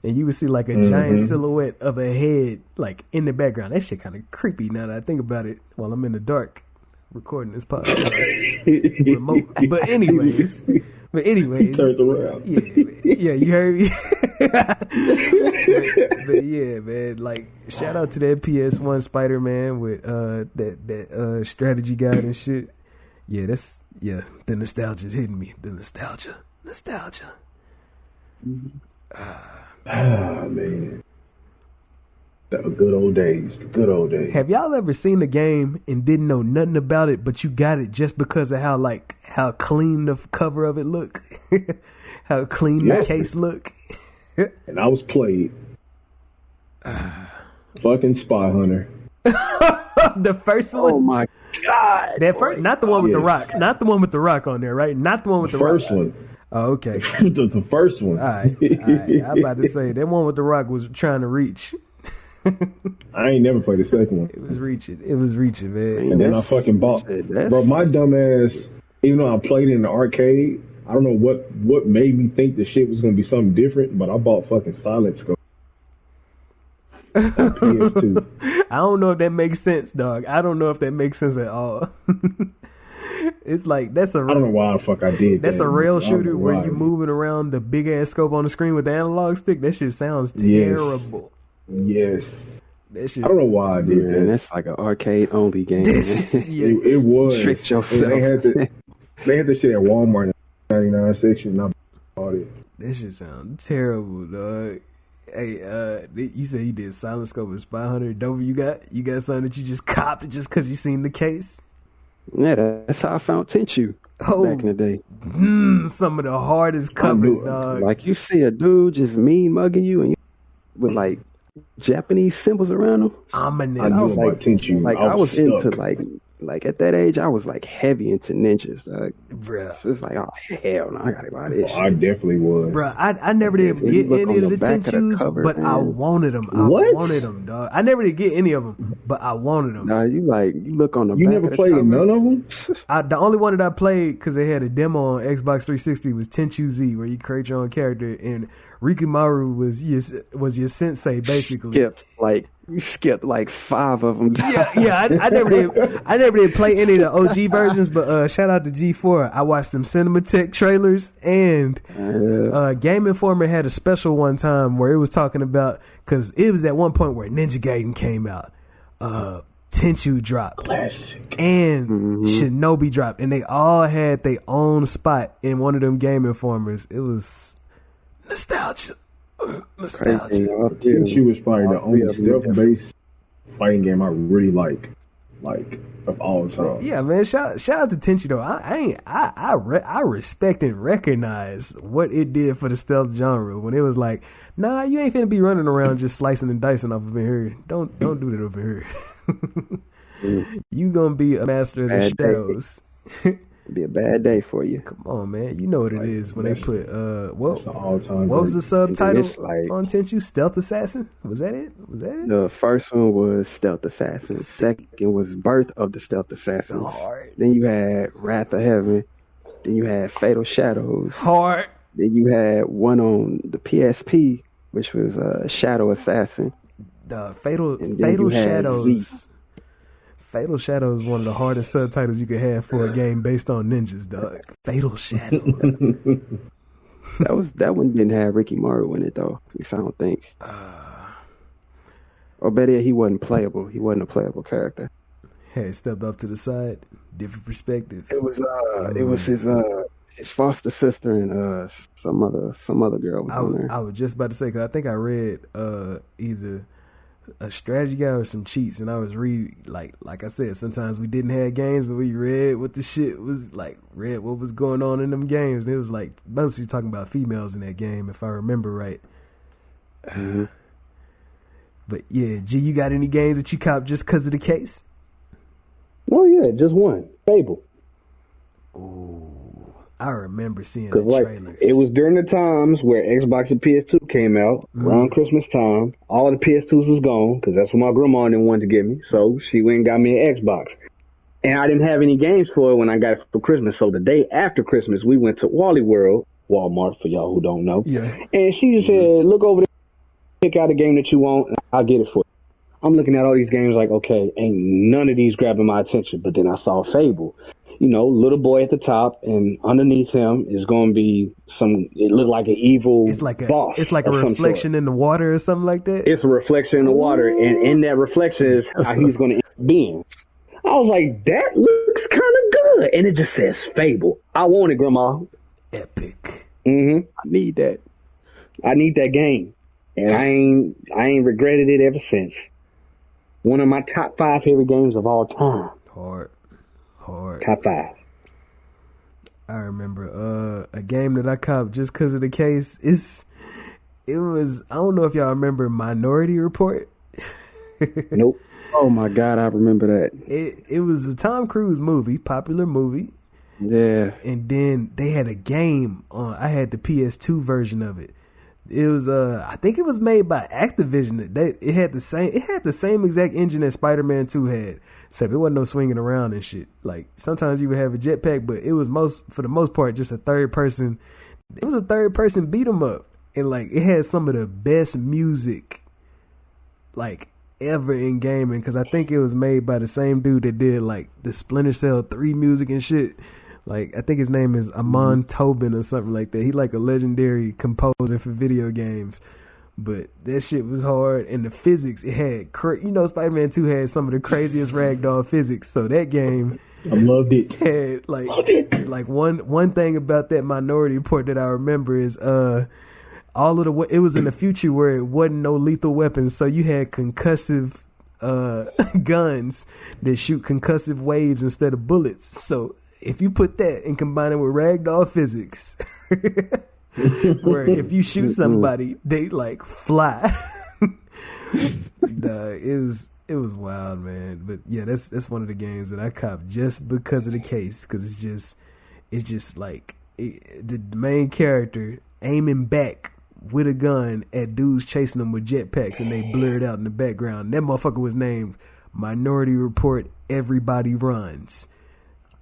and you would see like a giant silhouette of a head like in the background. That shit kind of creepy now that I think about it while I'm in the dark recording this podcast remote. But anyways Turned around. yeah, you heard me. but yeah, man, like shout out to that PS1 Spider-Man with that strategy guide and shit. Yeah, the nostalgia's hitting me. The nostalgia. Man. The good old days. Have y'all ever seen a game and didn't know nothing about it, but you got it just because of how clean the cover of it look, how clean the case look? And I was played. Fucking Spy Hunter. The first one. Oh my god! That first, not the one with the rock, not the one with the rock on there, right? Not the one with the first rock. one. Oh, okay. the first one. All right. I'm about to say that one with the rock was trying to reach. I ain't never played the second one. It was reaching, man. And then I fucking bought. Bro, my dumb ass. Even though I played it in the arcade, I don't know what made me think the shit was gonna be something different, but I bought fucking Silent Scope. PS2. I don't know if that makes sense, dog. I don't know if that makes sense at all. It's like I don't know why the fuck I did that's that. a rail shooter where you moving around the big ass scope on the screen with the analog stick. That shit sounds terrible. Yes. That shit. I don't know why I did that. That's like an arcade only game. It was. Tricked yourself. They had the shit at Walmart in the 99 section, and I bought it. That shit sounds terrible, dog. Hey, you say you did Silent Scope and Spy Hunter. Dover, you got something that you just copped just because you seen the case? Yeah, that's how I found Tenchu back in the day. Some of the hardest covers, dog. Like you see a dude just mean mugging you, and you with like Japanese symbols around him. Ominous. I knew about Tenchu. Like I was into like at that age, I was like heavy into ninjas, dog. Bruh. So it's like, oh hell no, I gotta buy this. I definitely was. Bruh, I never did get any of the Tenchus, but I wanted them. I wanted them, dog. I never did get any of them, but I wanted them. Nah, you look on the You back never of the played cover. none of them? The only one that I played because they had a demo on Xbox 360 was Tenchu Z, where you create your own character, and Rikimaru was your sensei basically. You skipped like 5 of them. Yeah. I never did play any of the OG versions, but shout out to G4. I watched them Cinematech trailers, and Game Informer had a special one time where it was talking about, because it was at one point where Ninja Gaiden came out, Tenchu dropped, Classic, and Shinobi dropped, and they all had their own spot in one of them Game Informers. It was Nostalgia. Crazy. Tenchu was probably the all three only of them were stealth-based fighting game I really like of all time. Yeah, man. Shout out to Tenchi though. I respect and recognize what it did for the stealth genre when it was like, nah, you ain't finna be running around just slicing and dicing off of here. Don't do that over here. You gonna be a master of the shadows. It'd be a bad day for you. Come on, man. You know what it is when they put That's the all-time. what was the subtitle like, on Tenchu? Stealth Assassin? Was that it? The first one was Stealth Assassin. Second was Birth of the Stealth Assassins. Hard. Then you had Wrath of Heaven. Then you had Fatal Shadows. Hard. Then you had one on the PSP, which was Shadow Assassin. The Fatal you had Shadows. Z. Fatal Shadows is one of the hardest subtitles you could have for a game based on ninjas, dog. Fatal Shadows. That one didn't have Ricky Maru in it though. At least I don't think. Or better yet, he wasn't playable. He wasn't a playable character. Had stepped up to the side, different perspective. It was his foster sister and some other girl was on there. I was just about to say, because I think I read either a strategy guide or some cheats, and I was like I said, sometimes we didn't have games, but we read what the shit was like, read what was going on in them games. And it was like mostly talking about females in that game, if I remember right. Mm-hmm. But yeah, G, you got any games that you copped just because of the case? Oh yeah, just one. Fable. Ooh, I remember seeing the Because trailers. it was during the times where Xbox and PS2 came out, around Christmas time. All the PS2s was gone, because that's what my grandma didn't want to give me. So she went and got me an Xbox. And I didn't have any games for it when I got it for Christmas. So the day after Christmas, we went to Walmart, for y'all who don't know. Yeah. And she just said, look over there, pick out a game that you want, and I'll get it for you. I'm looking at all these games like, okay, ain't none of these grabbing my attention. But then I saw Fable. You know, little boy at the top, and underneath him is going to be it looked like an evil boss. It's like a reflection in the water or something like that. It's a reflection in the water, and in that reflection is how he's going to end up being. I was like, that looks kind of good. And it just says Fable. I want it, Grandma. Epic. Mm-hmm. I need that. I need that game. And I ain't regretted it ever since. One of my top 5 favorite games of all time. Hard. Top 5. I remember a game that I copped just because of the case. It was, I don't know if y'all remember Minority Report. Nope. Oh my God, I remember that. It was a Tom Cruise movie, popular movie. Yeah. And then they had a game on. I had the PS2 version of it. It was I think it was made by Activision. It had the same exact engine that Spider-Man 2 had. Except it wasn't no swinging around and shit. Like sometimes you would have a jetpack, but it was for the most part just a third person. It was a third person beat 'em up, and like it had some of the best music like ever in gaming, because I think it was made by the same dude that did like the Splinter Cell 3 music and shit. Like I think his name is Amon Tobin or something like that. He like a legendary composer for video games. But that shit was hard, and the physics, it had, Spider-Man 2 had some of the craziest ragdoll physics, so that game I loved it. had, like one thing about that Minority Report that I remember is, it was in the future where it wasn't no lethal weapons, so you had concussive, guns that shoot concussive waves instead of bullets, so if you put that and combine it with ragdoll physics... where if you shoot somebody, they like fly. It was wild, man. But yeah, that's one of the games that I copped just because of the case, because it's just like the main character aiming back with a gun at dudes chasing them with jetpacks, and they blurred out in the background. That motherfucker was named Minority Report. Everybody Runs.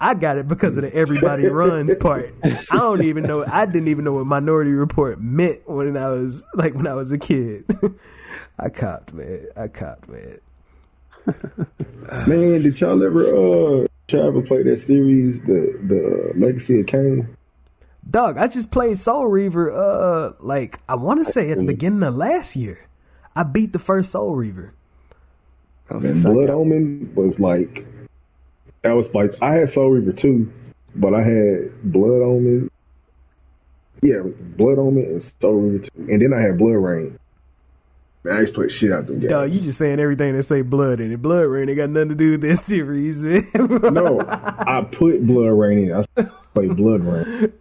I got it because of the everybody runs part. I didn't even know what Minority Report meant when I was a kid. I copped, man. Man, did y'all ever play that series, the Legacy of Kain? Dog, I just played Soul Reaver, I want to say at the beginning of last year. I beat the first Soul Reaver. And Blood Omen was like... That was like, I had Soul Reaver 2, but I had Blood Omen, Yeah, Blood Omen and Soul Reaver 2. And then I had Blood Rain. Man, I used to play shit out them games. Dog, you just saying everything that say blood in it. Blood Rain ain't got nothing to do with this series, man. No, I put Blood Rain in. I played Blood Rain.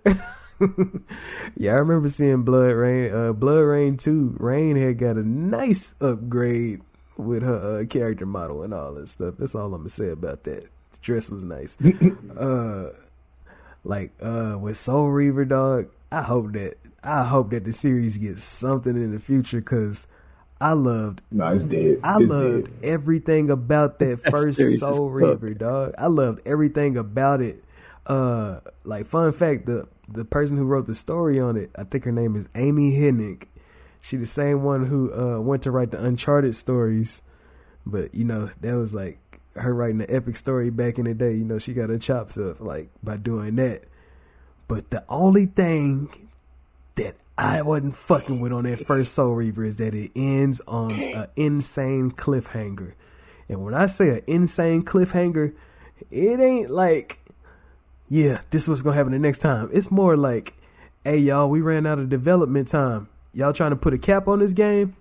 Yeah, I remember seeing Blood Rain. Blood Rain 2. Rain had got a nice upgrade with her character model and all that stuff. That's all I'm gonna say about that. The dress was nice. With Soul Reaver, dog, I hope that the series gets something in the future, because I loved. No, it's dead. I loved everything about that first Soul Reaver, dog. I loved everything about it. Fun fact, the person who wrote the story on it, I think her name is Amy Hennig. She the same one who went to write the Uncharted stories. But, that was like her writing the epic story back in the day. She got her chops up by doing that. But the only thing that I wasn't fucking with on that first Soul Reaver is that it ends on an insane cliffhanger. And when I say an insane cliffhanger, it ain't like, yeah, this is what's gonna happen the next time. It's more like, hey y'all, we ran out of development time. Y'all trying to put a cap on this game?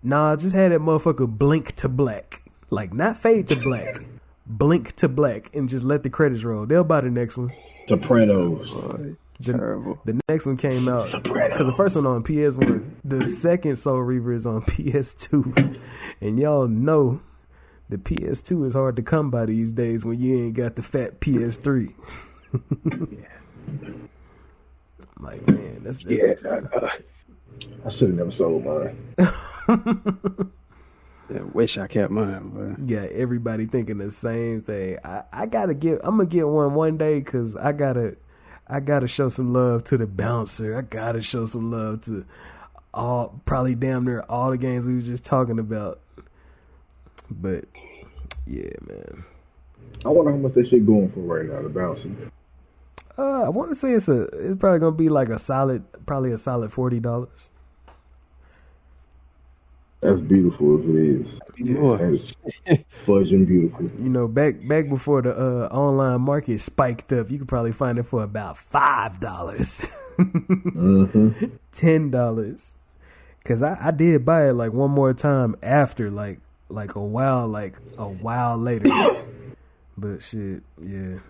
Nah, just had that motherfucker blink to black. Like, not fade to black. Blink to black, and just let the credits roll. They'll buy the next one. Sopranos. Terrible. The next one came out because the first one on PS1. The second Soul Reaver is on PS2, and y'all know the PS2 is hard to come by these days when you ain't got the fat PS3. Like, man, that's yeah. I should have never sold mine. I wish I kept mine. But. Yeah, everybody thinking the same thing. I'm gonna get one day, because I gotta show some love to the bouncer. I gotta show some love to probably damn near all the games we were just talking about. But yeah, man. I wonder how much that shit going for right now, the bouncer. I want to say it's probably gonna be like a solid $40. That's beautiful if it is. Yeah. That's fudging beautiful. Back before the online market spiked up, you could probably find it for about $5. Mm-hmm. $10. Because I did buy it like one more time after like a while later. But shit, yeah.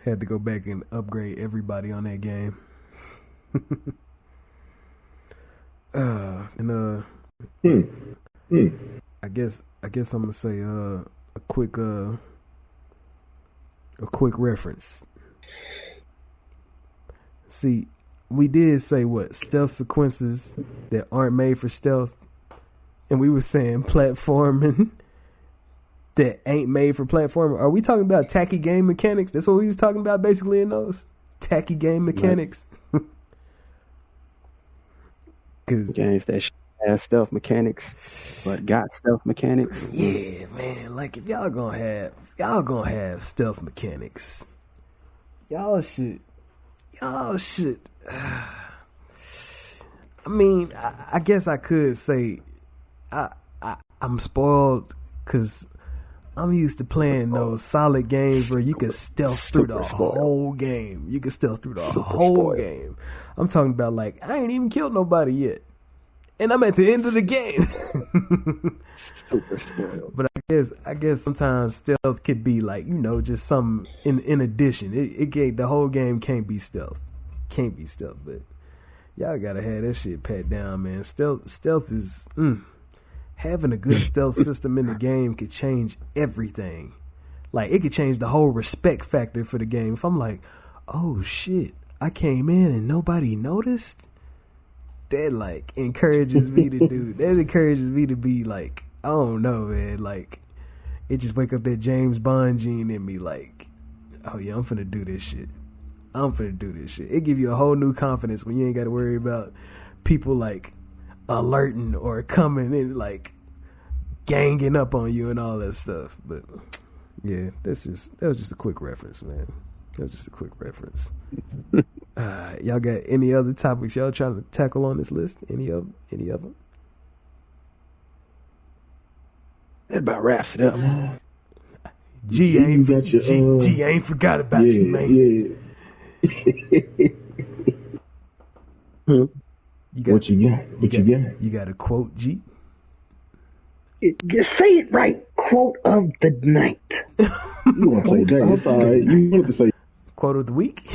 Had to go back and upgrade everybody on that game. I guess I'm gonna say a quick reference. See, we did say stealth sequences that aren't made for stealth, and we were saying platforming that ain't made for platforming. Are we talking about tacky game mechanics? That's what we was talking about basically in those tacky game mechanics. Cause games that has stealth mechanics, but got stealth mechanics. Yeah, man. Like, if y'all gonna have stealth mechanics, y'all should. I mean, I guess I could say I'm spoiled because I'm used to playing those solid games where you can stealth through the whole game. You can stealth through the whole game. I'm talking about, like, I ain't even killed nobody yet, and I'm at the end of the game. Super spoiled. But I guess sometimes stealth could be like, just something in addition. The whole game can't be stealth. But y'all gotta have that shit pat down, man. Stealth is having a good stealth system in the game could change everything. Like, it could change the whole respect factor for the game. If I'm like, oh shit, I came in and nobody noticed, that like encourages me to do. That encourages me to be like, I don't know, man. Like, it just wake up that James Bond gene in me. Like, oh yeah, I'm finna do this shit. It give you a whole new confidence when you ain't got to worry about people like alerting or coming and like ganging up on you and all that stuff. But yeah, that was just a quick reference, man. Y'all got any other topics y'all trying to tackle on this list? Any of them? That about wraps it up, man. G ain't forgot about you, man. Yeah. You got, What you got? What you got? You got a quote, G? Just say it right. Quote of the night. You want to say that? It's all right. You want to say Quote of the week?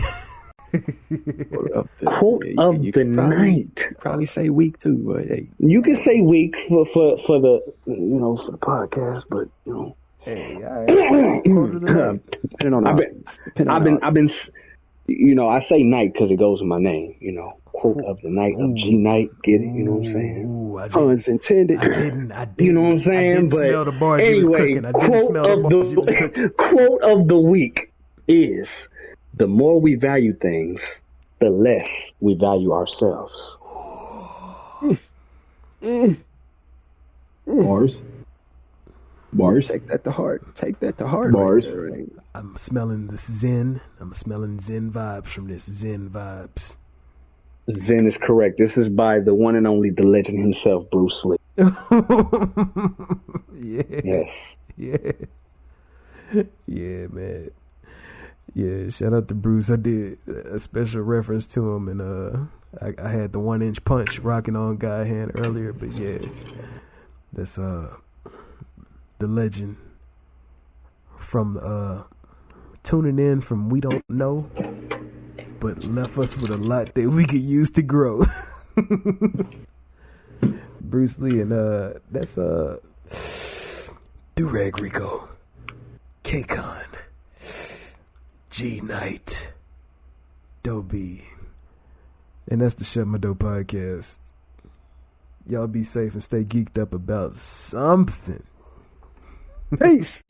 Quote of the night. Probably say week too, but hey. You can say week for the for the podcast, but Hey, all right. Quote of the night. Depending on I've been I say night because it goes with my name. Quote of the night of G Night. Get it? You know what I'm saying? Ooh, puns intended. I didn't. You know what I'm saying? I didn't But smell the bars anyway, you was cooking. I didn't smell the bars you was cooking. Quote of the week is: the more we value things, the less we value ourselves. Bars. Take that to heart. Take that to heart. Bars. Right. I'm smelling this Zen. I'm smelling Zen vibes from this. Zen vibes. Zen is correct. This is by the one and only, the legend himself, Bruce Lee. Yeah. Yes. Yeah. Yeah, man. Yeah, shout out to Bruce. I did a special reference to him, and I had the 1-inch punch rocking on guy hand earlier, but yeah, that's the legend from tuning in from we don't know, but left us with a lot that we could use to grow. Bruce Lee, and that's Durag Rico, K-Con, G Night, Dobie, and that's the Shut My Dope podcast. Y'all be safe and stay geeked up about something. Peace.